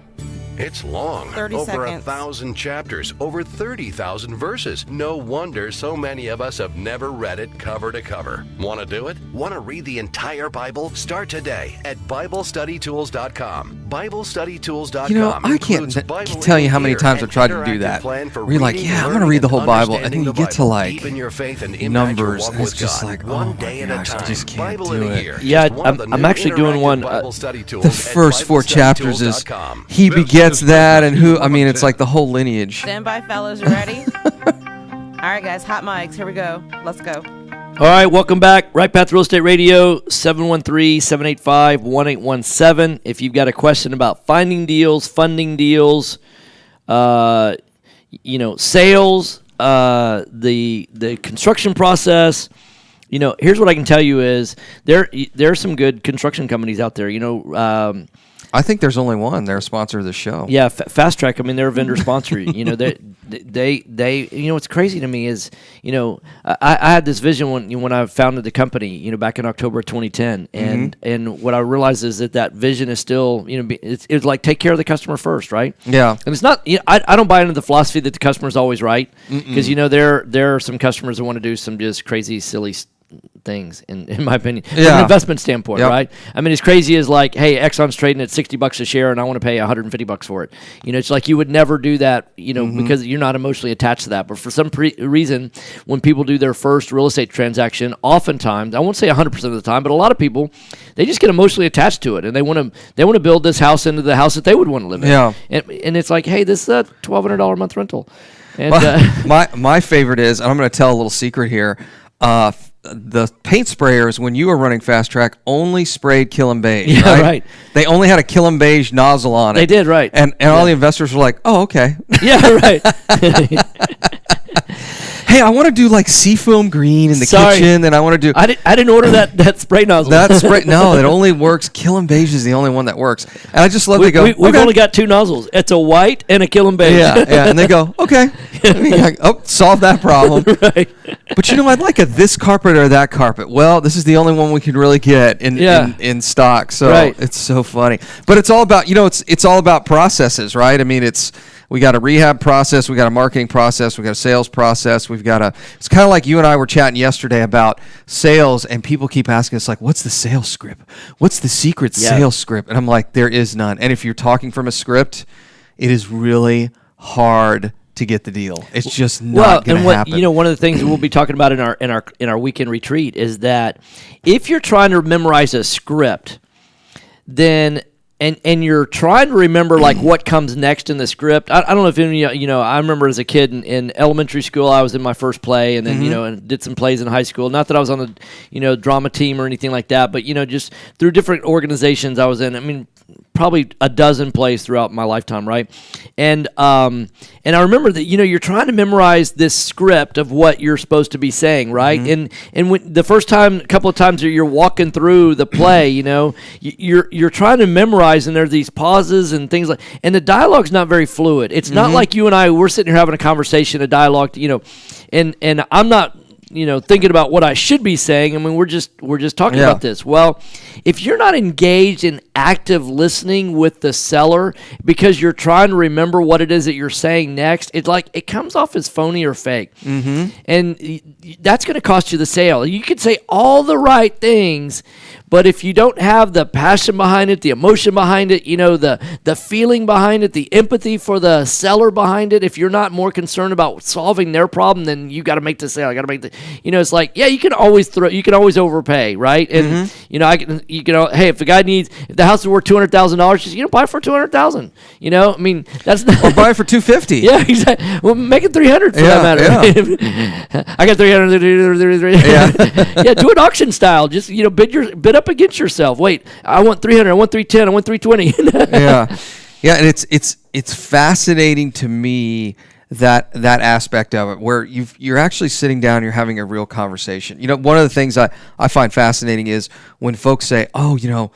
Speaker 14: It's long.
Speaker 5: 30
Speaker 14: over
Speaker 5: seconds.
Speaker 14: 1,000 chapters, over 30,000 verses. No wonder so many of us have never read it cover to cover. Want to do it? Want to read the entire Bible? Start today at BibleStudyTools.com. BibleStudyTools.com.
Speaker 3: You know, I can't tell you how many times I've tried to do that. Where you're like, yeah, I'm going to read the whole Bible, and then you get to like Numbers, and it's just like, oh my gosh, I just can't do it.
Speaker 2: Yeah, I'm actually doing one.
Speaker 3: The first 4 chapters is he begets that, and who, I mean, it's like the whole lineage.
Speaker 5: Stand by, fellas. You ready? All right, guys. Hot mics. Here we go. Let's go.
Speaker 2: All right, welcome back. Right Path Real Estate Radio, 713-785-1817. If you've got a question about finding deals, funding deals, sales, the construction process, here's what I can tell you is there are some good construction companies out there.
Speaker 3: I think there's only one. They're a sponsor of the show.
Speaker 2: Yeah, Fast Track. I mean, they're a vendor sponsor. They what's crazy to me is, I had this vision when I founded the company, back in October 2010, and what I realized is that vision is still, it's like take care of the customer first, right?
Speaker 3: Yeah.
Speaker 2: And it's not, I don't buy into the philosophy that the customer is always right, because there are some customers that want to do some just crazy, silly things in my opinion, from an investment standpoint, right? I mean, as crazy as like, hey, Exxon's trading at $60 a share and I want to pay $150 for it. It's like you would never do that, because you're not emotionally attached to that. But for some reason, when people do their first real estate transaction, oftentimes, I won't say 100% of the time, but a lot of people, they just get emotionally attached to it, and they want to build this house into the house that they would want to live in.
Speaker 3: Yeah.
Speaker 2: And it's like, hey, this is a $1,200 a month rental. And
Speaker 3: my favorite is, and I'm going to tell a little secret here. The paint sprayers, when you were running Fast Track, only sprayed Killam Beige.
Speaker 2: Yeah, right.
Speaker 3: They only had a Killam Beige nozzle on it.
Speaker 2: They did, right.
Speaker 3: And all the investors were like, oh, okay.
Speaker 2: Yeah, right.
Speaker 3: hey, I want to do like seafoam green in the kitchen, and I want to do.
Speaker 2: I didn't order that spray nozzle.
Speaker 3: That spray, no, it only works. Kill 'em beige is the only one that works, and I just love to go.
Speaker 2: We've only got 2 nozzles. It's a white and a Kill 'em beige.
Speaker 3: Yeah, and they go, okay, solve that problem.
Speaker 2: Right.
Speaker 3: But I'd like this carpet or that carpet. Well, this is the only one we can really get in stock. So it's so funny. But it's all about it's all about processes, right? I mean, we got a rehab process, we got a marketing process, we got a sales process, it's kind of like you and I were chatting yesterday about sales, and people keep asking us, like, what's the sales script? What's the secret sales script? And I'm like, there is none. And if you're talking from a script, it is really hard to get the deal. It's just not going to happen.
Speaker 2: One of the things we'll be talking about in our weekend retreat is that if you're trying to memorize a script, then and you're trying to remember like what comes next in the script. I don't know if any I remember as a kid in elementary school, I was in my first play, and then and did some plays in high school. Not that I was on the drama team or anything like that, but just through different organizations I was in. I mean, probably a dozen plays throughout my lifetime, right? And I remember that you're trying to memorize this script of what you're supposed to be saying, right? And when the first time, a couple of times that you're walking through the play, you're trying to memorize, and there's these pauses and things like, and the dialogue's not very fluid. It's not like you and we're sitting here having a conversation, a dialogue, and I'm not thinking about what I should be saying. I mean, we're just talking about this. Well, if you're not engaged in active listening with the seller because you're trying to remember what it is that you're saying next, it's like it comes off as phony or fake. And that's going to cost you the sale. You could say all the right things, but if you don't have the passion behind it, the emotion behind it, the feeling behind it, the empathy for the seller behind it, if you're not more concerned about solving their problem, then you got to make the sale. I got to make the, it's like, you can always overpay, right? And hey, if the house is worth $200,000, just buy it for $200,000. I mean, that's not,
Speaker 3: or buy it for $250.
Speaker 2: Yeah, exactly. Well, make it $300 for that matter. Yeah. I got $300. Yeah, do it auction style. Just bid up against yourself. Wait, I want $300. I want $310. I want $320.
Speaker 3: Yeah, and it's fascinating to me that aspect of it, where you're actually sitting down, you're having a real conversation. One of the things I find fascinating is when folks say, oh, you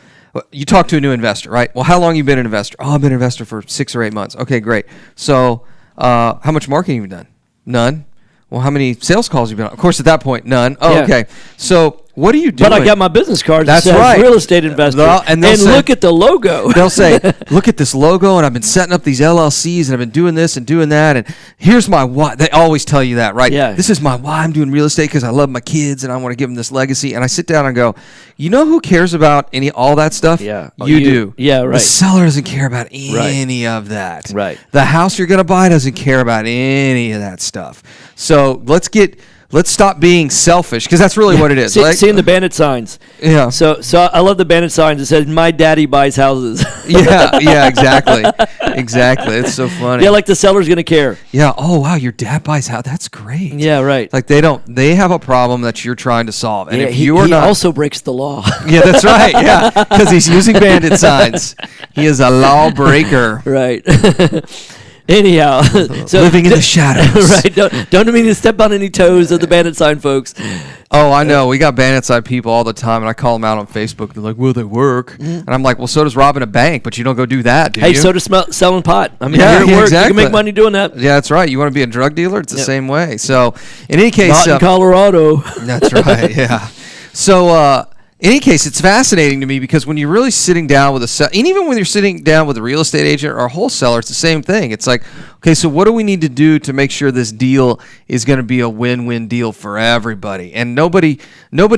Speaker 3: talk to a new investor, right? Well, how long have you been an investor? Oh, I've been an investor for 6 or 8 months. Okay, great. So how much marketing have you done? None. Well, how many sales calls have you been on? Of course, at that point, none. Oh, okay. So what are you doing?
Speaker 2: But I got my business card.
Speaker 3: That's right.
Speaker 2: Real estate investor. And say, look at the logo.
Speaker 3: They'll say, look at this logo, and I've been setting up these LLCs, and I've been doing this and doing that, and here's my why. They always tell you that, right?
Speaker 2: Yeah.
Speaker 3: This is my why I'm doing real estate, because I love my kids, and I want to give them this legacy. And I sit down and go, who cares about all that stuff?
Speaker 2: Yeah.
Speaker 3: You do.
Speaker 2: Yeah, right.
Speaker 3: The seller doesn't care about any of that.
Speaker 2: Right.
Speaker 3: The house you're going to buy doesn't care about any of that stuff. So let's stop being selfish, because that's really what it is.
Speaker 2: Seeing the bandit signs.
Speaker 3: Yeah.
Speaker 2: So I love the bandit signs. It says, "My daddy buys houses."
Speaker 3: Yeah, exactly. Exactly. It's so funny.
Speaker 2: Yeah, like the seller's going to care.
Speaker 3: Yeah. Oh, wow, your dad buys house. That's great.
Speaker 2: Yeah, right.
Speaker 3: Like they have a problem that you're trying to solve. And if
Speaker 2: he also breaks the law.
Speaker 3: Yeah, that's right. Yeah, because he's using bandit signs. He is a lawbreaker.
Speaker 2: Right. Anyhow, so
Speaker 3: living in the shadows.
Speaker 2: Right. Don't mean to step on any toes of the bandit sign folks.
Speaker 3: Oh, I know. We got bandit sign people all the time, and I call them out on Facebook. They're like, "Will they work?" And I'm like, "Well, so does robbing a bank, but you don't go do that, do you?"
Speaker 2: Hey, so does selling pot. I mean, you're at work,
Speaker 3: exactly.
Speaker 2: You can make money doing that.
Speaker 3: Yeah, that's right. You want to be a drug dealer? It's the same way. So, in any case,
Speaker 2: not in Colorado.
Speaker 3: That's right. Yeah. So, in any case, it's fascinating to me, because when you're really sitting down with and even when you're sitting down with a real estate agent or a wholesaler, it's the same thing. It's like, okay, so what do we need to do to make sure this deal is going to be a win-win deal for everybody? And nobody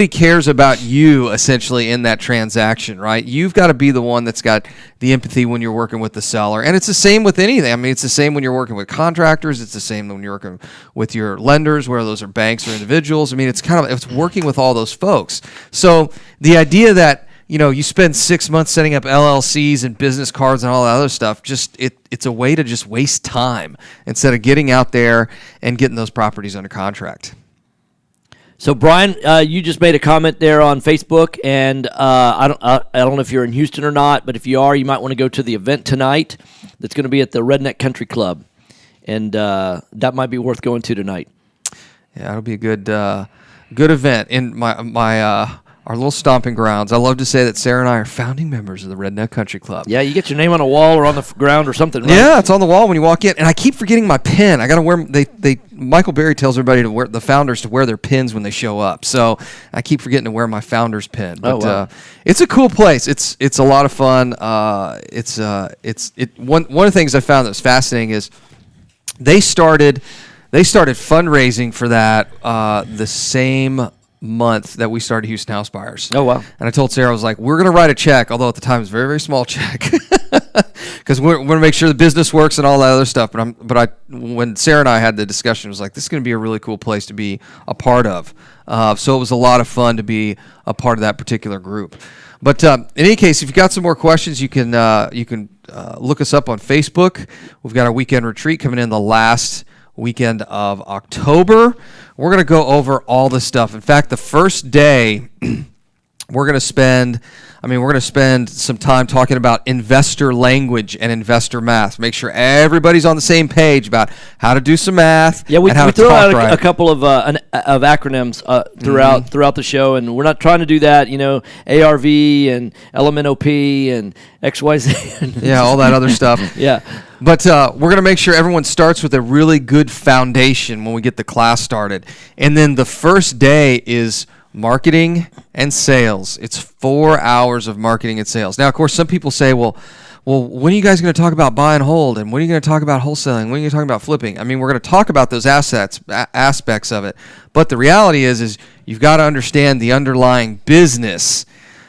Speaker 3: cares about you, essentially, in that transaction, right? You've got to be the one that's got the empathy when you're working with the seller. And it's the same with anything. I mean, it's the same when you're working with contractors. It's the same when you're working with your lenders, whether those are banks or individuals. I mean, it's working with all those folks. So the idea that you spend 6 months setting up LLCs and business cards and all that other stuff, it's a way to just waste time instead of getting out there and getting those properties under contract.
Speaker 2: So Brian, you just made a comment there on Facebook, and I don't know if you're in Houston or not, but if you are, you might want to go to the event tonight. That's going to be at the Redneck Country Club, and that might be worth going to tonight.
Speaker 3: Yeah, it'll be a good event in our little stomping grounds. I love to say that Sarah and I are founding members of the Redneck Country Club.
Speaker 2: Yeah, you get your name on a wall or on the ground or something. Right?
Speaker 3: Yeah, it's on the wall when you walk in. And I keep forgetting my pin. I got to wear. Michael Berry tells everybody to wear, the founders to wear their pins when they show up. So I keep forgetting to wear my founder's pin. But it's a cool place. It's a lot of fun. One of the things I found that was fascinating is they started fundraising for that the same month that we started Houston House Buyers.
Speaker 2: Oh, wow.
Speaker 3: And I told Sarah, I was like, we're going to write a check, although at the time it was a very, very small check, because we're going to make sure the business works and all that other stuff. But when Sarah and I had the discussion, it was like, this is going to be a really cool place to be a part of. So it was a lot of fun to be a part of that particular group. But in any case, if you've got some more questions, you can look us up on Facebook. We've got our weekend retreat coming in the last weekend of October. We're going to go over all this stuff. In fact, the first day we're going to spend some time talking about investor language and investor math. Make sure everybody's on the same page about how to do some math.
Speaker 2: Yeah, we
Speaker 3: and how to
Speaker 2: throw
Speaker 3: talk
Speaker 2: out
Speaker 3: right.
Speaker 2: a couple of acronyms throughout the show, and we're not trying to do that. ARV and LMNOP and XYZ. And
Speaker 3: yeah, all that other stuff.
Speaker 2: Yeah.
Speaker 3: But we're going to make sure everyone starts with a really good foundation when we get the class started. And then the first day is marketing and sales. It's 4 hours of marketing and sales. Now, of course, some people say, well, when are you guys going to talk about buy and hold? And when are you going to talk about wholesaling? When are you going to talk about flipping? I mean, we're going to talk about those aspects of it. But the reality is you've got to understand the underlying business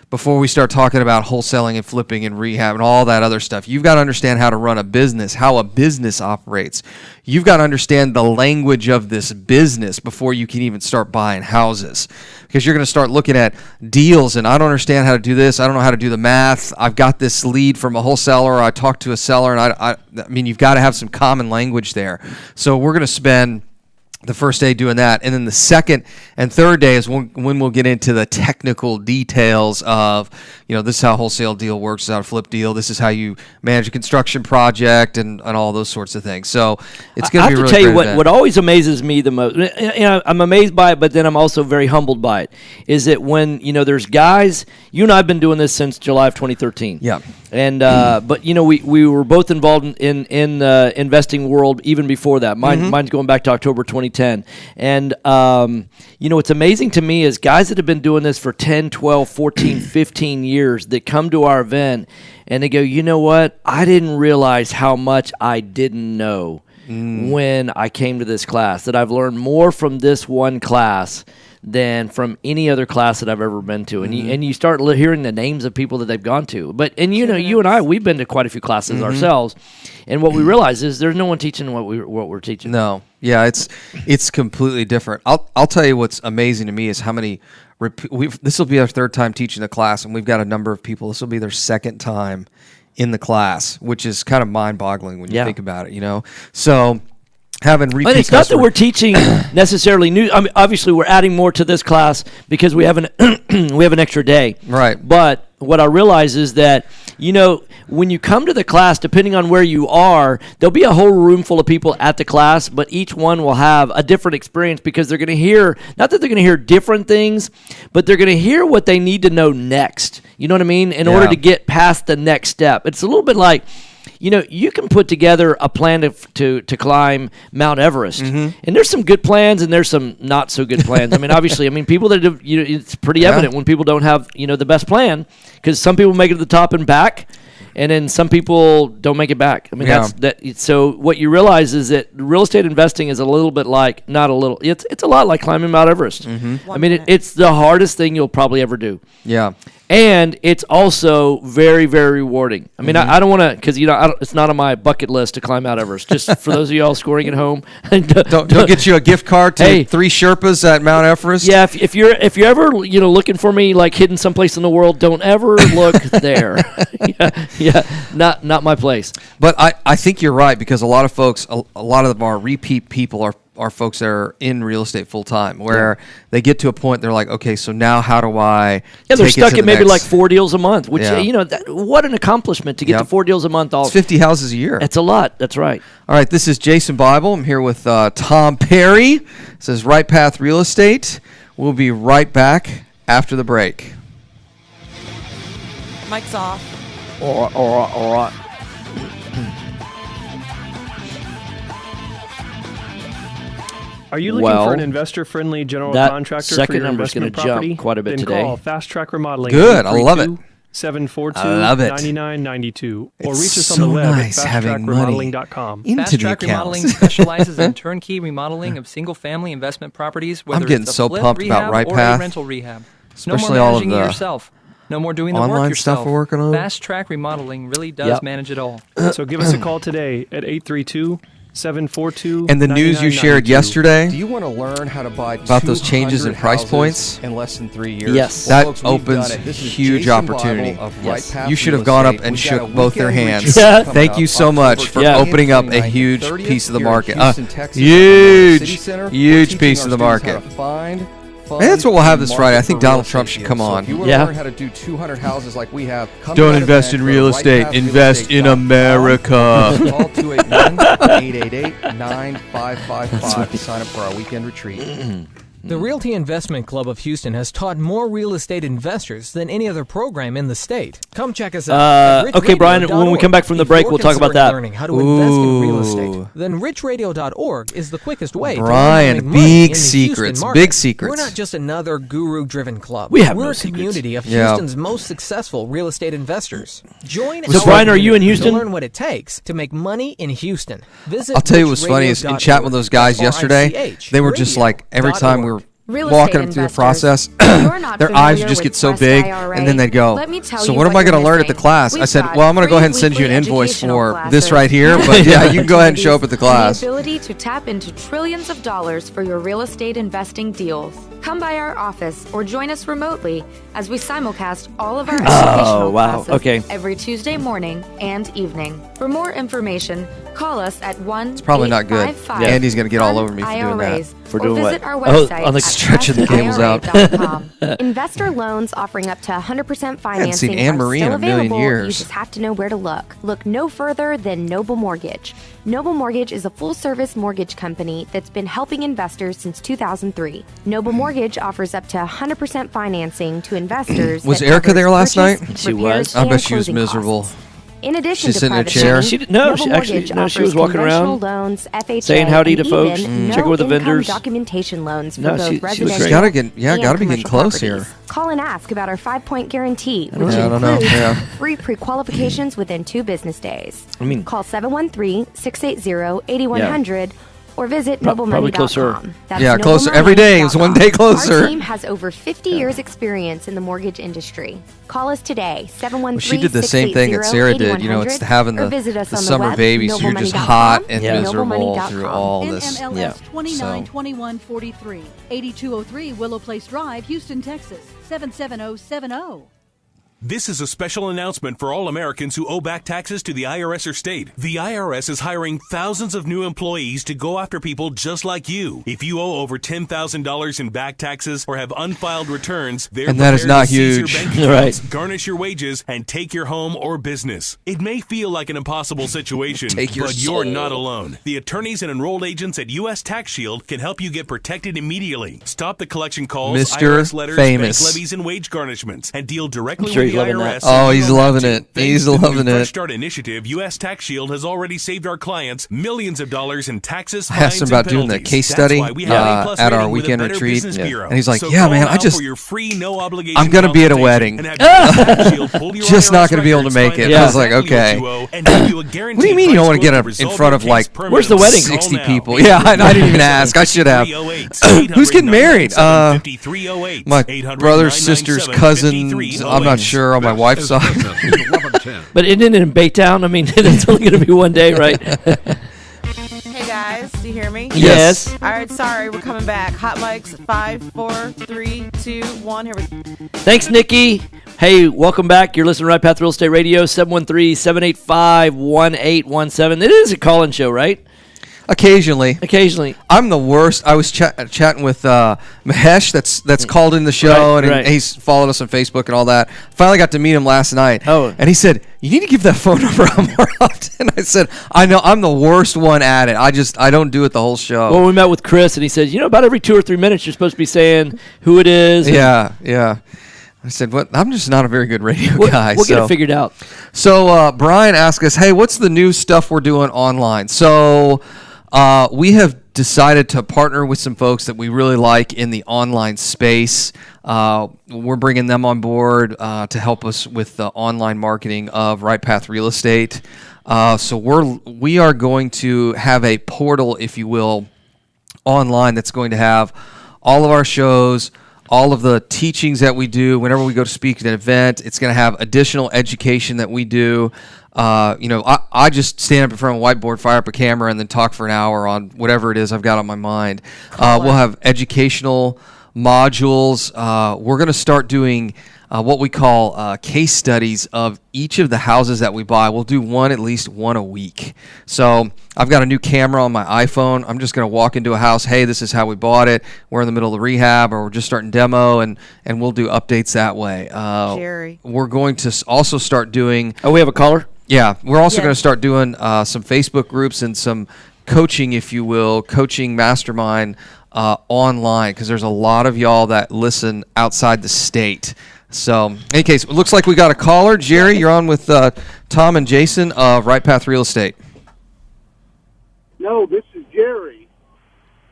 Speaker 3: before we start talking about wholesaling and flipping and rehab and all that other stuff. You've got to understand how to run a business, how a business operates. You've got to understand the language of this business before you can even start buying houses. Because you're going to start looking at deals, and I don't understand how to do this. I don't know how to do the math. I've got this lead from a wholesaler, or I talked to a seller, and I mean, you've got to have some common language there. So we're going to spend the first day doing that, and then the second and third day is when we'll get into the technical details of, this is how a wholesale deal works, this is how a flip deal, this is how you manage a construction project, and all those sorts of things. So it's going to be a really great event. I have to tell
Speaker 2: you what always amazes me the most. I'm amazed by it, but then I'm also very humbled by it. Is that when there's guys. You and I have been doing this since July of 2013.
Speaker 3: Yeah.
Speaker 2: And but we were both involved in the investing world even before that. Mine's going back to October 2010. And what's amazing to me is guys that have been doing this for 10, 12, 14, 15 years that come to our event and they go, you know what? I didn't realize how much I didn't know when I came to this class, that I've learned more from this one class than from any other class that I've ever been to. And you start hearing the names of people that they've gone to. You and I, we've been to quite a few classes ourselves. And what we realize is there's no one teaching what we're teaching.
Speaker 3: No. Yeah, it's completely different. I'll tell you what's amazing to me is how many this will be our third time teaching the class, and we've got a number of people. This will be their second time in the class, which is kind of mind-boggling when you think about it, So having repeat
Speaker 2: and it's not that we're teaching necessarily new. I mean, obviously, we're adding more to this class because we have an extra day.
Speaker 3: Right.
Speaker 2: But what I realize is that when you come to the class, depending on where you are, there'll be a whole room full of people at the class, but each one will have a different experience because they're going to hear, not that they're going to hear different things, but they're going to hear what they need to know next. You know what I mean? In order to get past the next step. It's a little bit like, you can put together a plan to climb Mount Everest, and there's some good plans and there's some not so good plans. I mean, obviously, people that have, it's pretty evident when people don't have, the best plan, because some people make it to the top and back, and then some people don't make it back. I mean, that's that. So what you realize is that real estate investing is a little bit like, not a little, it's a lot like climbing Mount Everest. I mean, it's the hardest thing you'll probably ever do.
Speaker 3: Yeah.
Speaker 2: And it's also very, very rewarding. I mean, I don't want to, because it's not on my bucket list to climb Mount Everest. Just for those of y'all scoring at home,
Speaker 3: don't get you a gift card to 3 Sherpas at Mount Everest.
Speaker 2: Yeah, if you're ever looking for me like hidden someplace in the world, don't ever look there. Not my place.
Speaker 3: But I think you're right, because a lot of folks, a lot of them are repeat people, are folks that are in real estate full time, where they get to a point they're like, okay, so now how do I?
Speaker 2: Yeah, they're stuck at maybe like 4 deals a month, which what an accomplishment to get to 4 deals a month.
Speaker 3: It's 50 houses a year.
Speaker 2: That's a lot. That's right.
Speaker 3: All right, this is Jason Bible. I'm here with Tom Perry. It says Right Path Real Estate. We'll be right back after the break.
Speaker 5: Mic's off.
Speaker 2: All right.
Speaker 6: Are you looking for an investor-friendly general
Speaker 2: that
Speaker 6: contractor
Speaker 2: second
Speaker 6: for your
Speaker 2: number's
Speaker 6: investment
Speaker 2: gonna jump
Speaker 6: property?
Speaker 2: quite a bit
Speaker 6: then
Speaker 2: today.
Speaker 6: Call Fast Track Remodeling.
Speaker 3: Good, I love it.
Speaker 6: 742
Speaker 3: I love it.
Speaker 6: 9992 or
Speaker 3: It's
Speaker 6: reach us
Speaker 3: so
Speaker 6: on the web
Speaker 3: nice
Speaker 6: at
Speaker 3: having money
Speaker 6: fasttrackremodeling.com.
Speaker 3: into
Speaker 7: Fast
Speaker 3: the
Speaker 7: Track
Speaker 3: accounts.
Speaker 7: Remodeling specializes in turnkey remodeling of single-family investment properties, whether
Speaker 3: getting
Speaker 7: it's a
Speaker 3: so
Speaker 7: flip
Speaker 3: pumped about
Speaker 7: rehab
Speaker 3: Right
Speaker 7: or
Speaker 3: Path.
Speaker 7: a rental rehab.
Speaker 3: Especially
Speaker 7: no more
Speaker 3: all of
Speaker 7: managing it
Speaker 3: the
Speaker 7: yourself. No more doing the work
Speaker 3: online
Speaker 7: yourself.
Speaker 3: stuff we're working on.
Speaker 7: Fast Track Remodeling really does
Speaker 2: Yep.
Speaker 7: manage it all.
Speaker 6: So give us a call today at 832-742-9992.
Speaker 3: And the news you shared yesterday
Speaker 15: Do you want to learn how to buy
Speaker 3: about those changes in
Speaker 15: 200
Speaker 3: price
Speaker 15: houses
Speaker 3: points?
Speaker 15: in less than 3 years?
Speaker 2: Yes.
Speaker 3: That
Speaker 15: folks, we've
Speaker 3: opens
Speaker 15: done it. This is
Speaker 3: huge
Speaker 15: Jason
Speaker 3: opportunity.
Speaker 15: Bible of
Speaker 2: Yes.
Speaker 15: Right Path
Speaker 3: You should have
Speaker 15: Real
Speaker 3: gone up
Speaker 15: Estate.
Speaker 3: and
Speaker 15: We've
Speaker 3: shook
Speaker 15: got a
Speaker 3: both their
Speaker 15: weekend
Speaker 3: hands.
Speaker 15: retreat coming
Speaker 3: Thank
Speaker 15: up
Speaker 3: you so much for
Speaker 15: October
Speaker 3: opening up a
Speaker 15: 29th and
Speaker 3: huge
Speaker 15: 30th
Speaker 3: piece of the
Speaker 15: here in
Speaker 3: market.
Speaker 15: Houston, Texas,
Speaker 3: Huge,
Speaker 15: City Center. We're
Speaker 3: huge
Speaker 15: teaching
Speaker 3: piece
Speaker 15: our
Speaker 3: of the
Speaker 15: students how
Speaker 3: market.
Speaker 15: to find,
Speaker 3: Maybe that's what we'll have this
Speaker 15: and
Speaker 3: Friday. I
Speaker 15: market
Speaker 3: think
Speaker 15: for real
Speaker 3: Donald
Speaker 15: estate
Speaker 3: Trump should
Speaker 15: deals.
Speaker 3: come
Speaker 15: So
Speaker 3: on.
Speaker 15: if you want
Speaker 3: Yeah.
Speaker 15: to learn how to do 200 houses like we have, come
Speaker 3: Don't
Speaker 15: to that
Speaker 3: invest in
Speaker 15: event.
Speaker 3: real
Speaker 15: Go to
Speaker 3: estate. Invest in
Speaker 15: rightpathrealestate.com.
Speaker 3: America.
Speaker 15: Call 281-888-9555 to sign up for our weekend retreat.
Speaker 8: The Realty Investment Club of Houston has taught more real estate investors than any other program in the state. Come check us out. at
Speaker 2: Okay, Brian, when we come back from the
Speaker 8: If
Speaker 2: break,
Speaker 8: you're
Speaker 2: we'll talk about
Speaker 8: considering
Speaker 2: that.
Speaker 8: Learning how to invest in real estate.
Speaker 3: Ooh.
Speaker 8: Then richradio.org is the quickest way
Speaker 3: Brian,
Speaker 8: to learn how to make money
Speaker 3: big
Speaker 8: in the Houston
Speaker 3: secrets,
Speaker 8: market.
Speaker 3: big secrets.
Speaker 8: We're not just another guru-driven club.
Speaker 2: We have
Speaker 8: We're
Speaker 2: no
Speaker 8: a
Speaker 2: secrets.
Speaker 8: community of
Speaker 3: Yeah.
Speaker 8: Houston's most successful real estate investors. Join
Speaker 2: So,
Speaker 8: our
Speaker 2: Brian, are you in
Speaker 8: community
Speaker 2: Houston?
Speaker 8: to learn what it takes to make money in Houston. Visit
Speaker 3: I'll tell you what's funny is in chatting with those guys yesterday, they were just like, every time we were
Speaker 12: Real
Speaker 3: walking
Speaker 12: estate
Speaker 3: them through the
Speaker 12: investors,
Speaker 3: process,
Speaker 12: you're not
Speaker 3: their eyes would
Speaker 12: familiar
Speaker 3: just
Speaker 12: with
Speaker 3: get so
Speaker 12: Quest
Speaker 3: big,
Speaker 12: IRA.
Speaker 3: and then they'd go,
Speaker 12: Let me tell
Speaker 3: so
Speaker 12: you
Speaker 3: what am
Speaker 12: what
Speaker 3: I going to
Speaker 12: you're
Speaker 3: learn at the
Speaker 12: missing.
Speaker 3: class? I
Speaker 12: We've
Speaker 3: said,
Speaker 12: got
Speaker 3: well, I'm going to go
Speaker 12: free
Speaker 3: ahead and send you an
Speaker 12: weekly
Speaker 3: invoice
Speaker 12: educational
Speaker 3: for
Speaker 12: classes,
Speaker 3: this right here, but yeah, you can go ahead and show up at the class.
Speaker 12: The ability to tap into trillions of dollars for your real estate investing deals. Come by our office or join us remotely as we simulcast all of our educational
Speaker 2: wow.
Speaker 12: classes
Speaker 2: Okay.
Speaker 12: every Tuesday morning and evening. For more information, call us at 1 It's
Speaker 3: probably not good. Yeah. Andy's gonna get all over me for doing that.
Speaker 2: For
Speaker 12: or
Speaker 2: doing what?
Speaker 12: visit our
Speaker 2: Oh,
Speaker 12: website
Speaker 2: on the
Speaker 12: at
Speaker 3: stretching the cables out.
Speaker 12: questira.com.
Speaker 11: Investor loans offering up to 100% financing
Speaker 3: seen Anne
Speaker 11: are
Speaker 3: Marie in
Speaker 11: still
Speaker 3: a million
Speaker 11: available.
Speaker 3: years.
Speaker 11: You just have to know where to look. Look no further than Noble Mortgage. Noble Mortgage is a full-service mortgage company that's been helping investors since 2003. Noble Mortgage offers up to 100% financing to investors.
Speaker 3: Was
Speaker 11: that
Speaker 3: Erica
Speaker 11: covers
Speaker 3: there last
Speaker 11: purchase,
Speaker 3: night?
Speaker 2: She
Speaker 11: repairs,
Speaker 2: was.
Speaker 3: I bet
Speaker 11: and
Speaker 3: she was
Speaker 11: closing
Speaker 3: miserable.
Speaker 11: costs. In addition
Speaker 3: She's
Speaker 11: to
Speaker 3: sitting in a
Speaker 11: private
Speaker 3: chair?
Speaker 11: lending,
Speaker 2: She did- no,
Speaker 11: Noble
Speaker 2: she actually-
Speaker 11: Mortgage
Speaker 2: no, she was
Speaker 11: offers
Speaker 2: walking around
Speaker 11: conventional loans, FHA,
Speaker 2: saying howdy to
Speaker 11: and
Speaker 2: folks,
Speaker 11: even
Speaker 2: checking with the
Speaker 11: no-income
Speaker 2: vendors.
Speaker 11: documentation loans for
Speaker 2: No,
Speaker 11: both
Speaker 2: she was
Speaker 11: residential
Speaker 2: great.
Speaker 3: Gotta get- yeah,
Speaker 11: and
Speaker 3: gotta be getting
Speaker 11: commercial
Speaker 3: close
Speaker 11: properties.
Speaker 3: here.
Speaker 11: Call and ask about our 5-point guarantee,
Speaker 3: I
Speaker 11: which
Speaker 3: don't know,
Speaker 11: includes
Speaker 3: yeah.
Speaker 11: free pre-qualifications within 2 business days.
Speaker 2: I mean-
Speaker 11: Call 713-680-8100 or visit
Speaker 2: probably closer.
Speaker 11: noblemoney.com. That's
Speaker 3: Yeah, closer. Every day is one day closer.
Speaker 11: Our team has over 50 years experience in the mortgage industry. Call us today, 713-680-8100,
Speaker 3: Well, she did the same thing that Sarah did. You know, it's having
Speaker 11: or
Speaker 3: the,
Speaker 11: visit us
Speaker 3: the
Speaker 11: on the
Speaker 3: summer
Speaker 11: web,
Speaker 3: baby, so you're just
Speaker 11: noblemoney.com,
Speaker 3: hot and
Speaker 11: Yeah.
Speaker 3: miserable
Speaker 11: noblemoney.com.
Speaker 3: through all this.
Speaker 13: NMLS
Speaker 3: Yeah.
Speaker 13: 292143, 8203 Willow Place Drive, Houston, Texas, 77070.
Speaker 16: This is a special announcement for all Americans who owe back taxes to the IRS or state. The IRS is hiring thousands of new employees to go after people just like you. If you owe over $10,000 in back taxes or have unfiled returns, they're
Speaker 3: And that is
Speaker 16: prepared
Speaker 3: not
Speaker 16: to seize your
Speaker 3: huge.
Speaker 16: bank accounts, garnish your wages, and take your home or business. It may feel like an impossible situation,
Speaker 3: Take your
Speaker 16: but
Speaker 3: soul.
Speaker 16: you're not alone. The attorneys and enrolled agents at U.S. Tax Shield can help you get protected immediately. Stop the collection calls,
Speaker 3: Mr.
Speaker 16: IRS letters,
Speaker 3: Famous.
Speaker 16: bank levies, and wage garnishments, and deal directly
Speaker 2: I'm sure
Speaker 16: with
Speaker 2: he's
Speaker 16: the
Speaker 2: loving
Speaker 16: IRS.
Speaker 2: that.
Speaker 3: Oh, he's loving it. He's
Speaker 16: Thanks to the
Speaker 3: loving
Speaker 16: new Fresh
Speaker 3: it.
Speaker 16: Start initiative, U.S. Tax Shield has already saved our clients millions of dollars in taxes,
Speaker 3: I asked him
Speaker 16: fines,
Speaker 3: about
Speaker 16: and
Speaker 3: doing the
Speaker 16: penalties.
Speaker 3: case
Speaker 16: That's
Speaker 3: study
Speaker 16: why we have A+
Speaker 3: at our
Speaker 16: rating with a
Speaker 3: weekend
Speaker 16: Better
Speaker 3: retreat.
Speaker 16: Business
Speaker 3: Yeah.
Speaker 16: Bureau.
Speaker 3: And he's like,
Speaker 16: So
Speaker 3: yeah,
Speaker 16: call
Speaker 3: man,
Speaker 16: now
Speaker 3: I just-
Speaker 16: for your free, no obligation
Speaker 3: I'm going to be at a
Speaker 16: consultation
Speaker 3: wedding.
Speaker 16: and have U.S. Tax Shield pull your
Speaker 3: Just not
Speaker 16: IRS
Speaker 3: going to be able to
Speaker 16: records,
Speaker 3: make it.
Speaker 16: find
Speaker 3: I
Speaker 16: out
Speaker 3: was like,
Speaker 16: exactly what
Speaker 3: okay.
Speaker 16: you owe, and give you a
Speaker 3: What do you
Speaker 16: guaranteed
Speaker 3: mean you don't want to
Speaker 16: price
Speaker 3: get
Speaker 16: quote
Speaker 3: in
Speaker 16: resolve
Speaker 3: front
Speaker 16: your
Speaker 3: of like,
Speaker 16: case
Speaker 2: Where's the wedding?
Speaker 3: 60
Speaker 16: Call
Speaker 3: people?
Speaker 16: now.
Speaker 3: Yeah, I didn't even ask. I should have. Who's getting married? My brother's sister's cousins. I'm not sure on my wife's side.
Speaker 2: But isn't it in Baytown? I mean, it's only going to be one day, right?
Speaker 5: Hey guys, do you hear me?
Speaker 2: Yes.
Speaker 5: All right, sorry, we're coming back. Hot mics, 5, 4, 3, 2, 1. Here we go.
Speaker 2: Thanks, Nikki. Hey, welcome back. You're listening to Right Path Real Estate Radio, 713-785-1817. It is a call-in show, right?
Speaker 3: Occasionally.
Speaker 2: I'm
Speaker 3: the worst. I was chatting with Mahesh that's called in the show, and he's followed us on Facebook and all that. Finally got to meet him last night. And he said, you need to give that phone number out more often. I said, I know, I'm the worst one at it. I don't do it the whole show.
Speaker 2: Well, we met with Chris, and he said, about every 2 or 3 minutes, you're supposed to be saying who it is.
Speaker 3: Yeah. I said, "What? I'm just not a very good radio guy."
Speaker 2: We'll get it figured out.
Speaker 3: So Brian asked us, "Hey, what's the new stuff we're doing online?" So we have decided to partner with some folks that we really like in the online space. We're bringing them on board to help us with the online marketing of Right Path Real Estate. So we are going to have a portal, if you will, online that's going to have all of our shows, all of the teachings that we do whenever we go to speak at an event. It's going to have additional education that we do. I just stand up in front of a whiteboard, fire up a camera, and then talk for an hour on whatever it is I've got on my mind. We'll have educational modules. We're going to start doing what we call case studies of each of the houses that we buy. We'll do at least one a week. So I've got a new camera on my iPhone. I'm just going to walk into a house. Hey, this is how we bought it. We're in the middle of the rehab, or we're just starting demo, and we'll do updates that way.
Speaker 5: Jerry.
Speaker 3: We're going to also start doing...
Speaker 2: Oh, we have a caller?
Speaker 3: Yeah. We're also going to start doing some Facebook groups and some coaching, if you will, coaching mastermind online, because there's a lot of y'all that listen outside the state. So, in any case, it looks like we got a caller. Jerry, you're on with Tom and Jason of Right Path Real Estate.
Speaker 17: No, this is Jerry.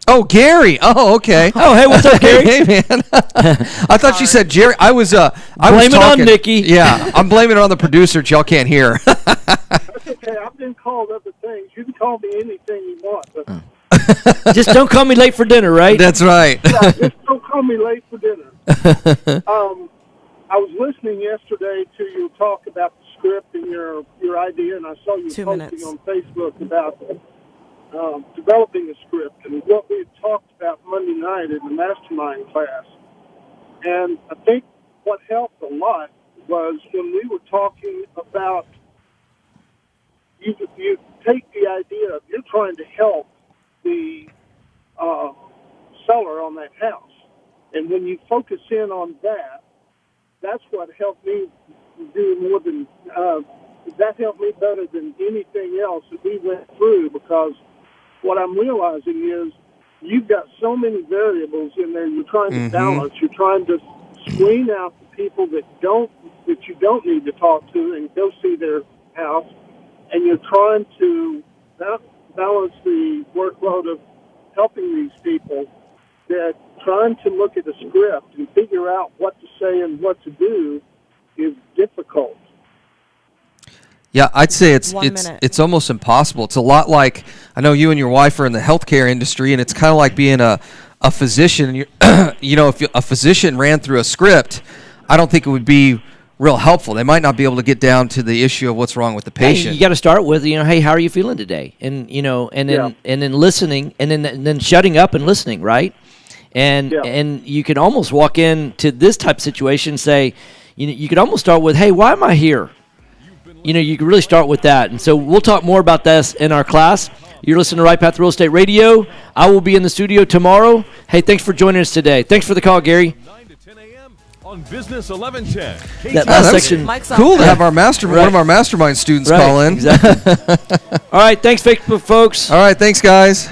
Speaker 3: Oh, Gary. Oh, okay.
Speaker 2: Oh, hey, what's up, Gary?
Speaker 3: Hey, man. I thought you said Jerry. I was
Speaker 2: blame it on Nikki.
Speaker 3: Yeah, I'm blaming it on the producer that y'all can't hear.
Speaker 17: That's okay. I've been called other things. You can call me anything you want. But
Speaker 2: just don't call me late for dinner, right?
Speaker 3: That's right.
Speaker 17: Yeah, just don't call me late for dinner. I was listening yesterday to you talk about the script and your idea, and I saw you posting on Facebook about developing a script and what we had talked about Monday night in the mastermind class. And I think what helped a lot was when we were talking about you take the idea of you're trying to help the seller on that house. And when you focus in on that, that's what helped me do more than, that helped me better than anything else that we went through, because what I'm realizing is you've got so many variables in there you're trying to balance. You're trying to screen out the people that you don't need to talk to and go see their house, and you're trying to balance the workload of helping these people. That trying to look at a script and figure out what to say and what to do is difficult.
Speaker 3: Yeah, I'd say it's almost impossible. It's a lot like, I know you and your wife are in the healthcare industry, and it's kind of like being a physician. If a physician ran through a script, I don't think it would be real helpful. They might not be able to get down to the issue of what's wrong with the patient.
Speaker 2: Hey, you got to start with, hey, how are you feeling today? And then listening, and then shutting up and listening, right? And you can almost walk into this type of situation and say, you could almost start with, hey, why am I here? You can really start with that. And so we'll talk more about this in our class. You're listening to Right Path Real Estate Radio. I will be in the studio tomorrow. Hey, thanks for joining us today. Thanks for the call, Gary.
Speaker 4: 9 to 10 a.m. on Business 1110.
Speaker 2: That last section.
Speaker 3: Cool to have one of our mastermind students call in.
Speaker 2: Exactly. All right, thanks, Facebook folks.
Speaker 3: All right, thanks, guys.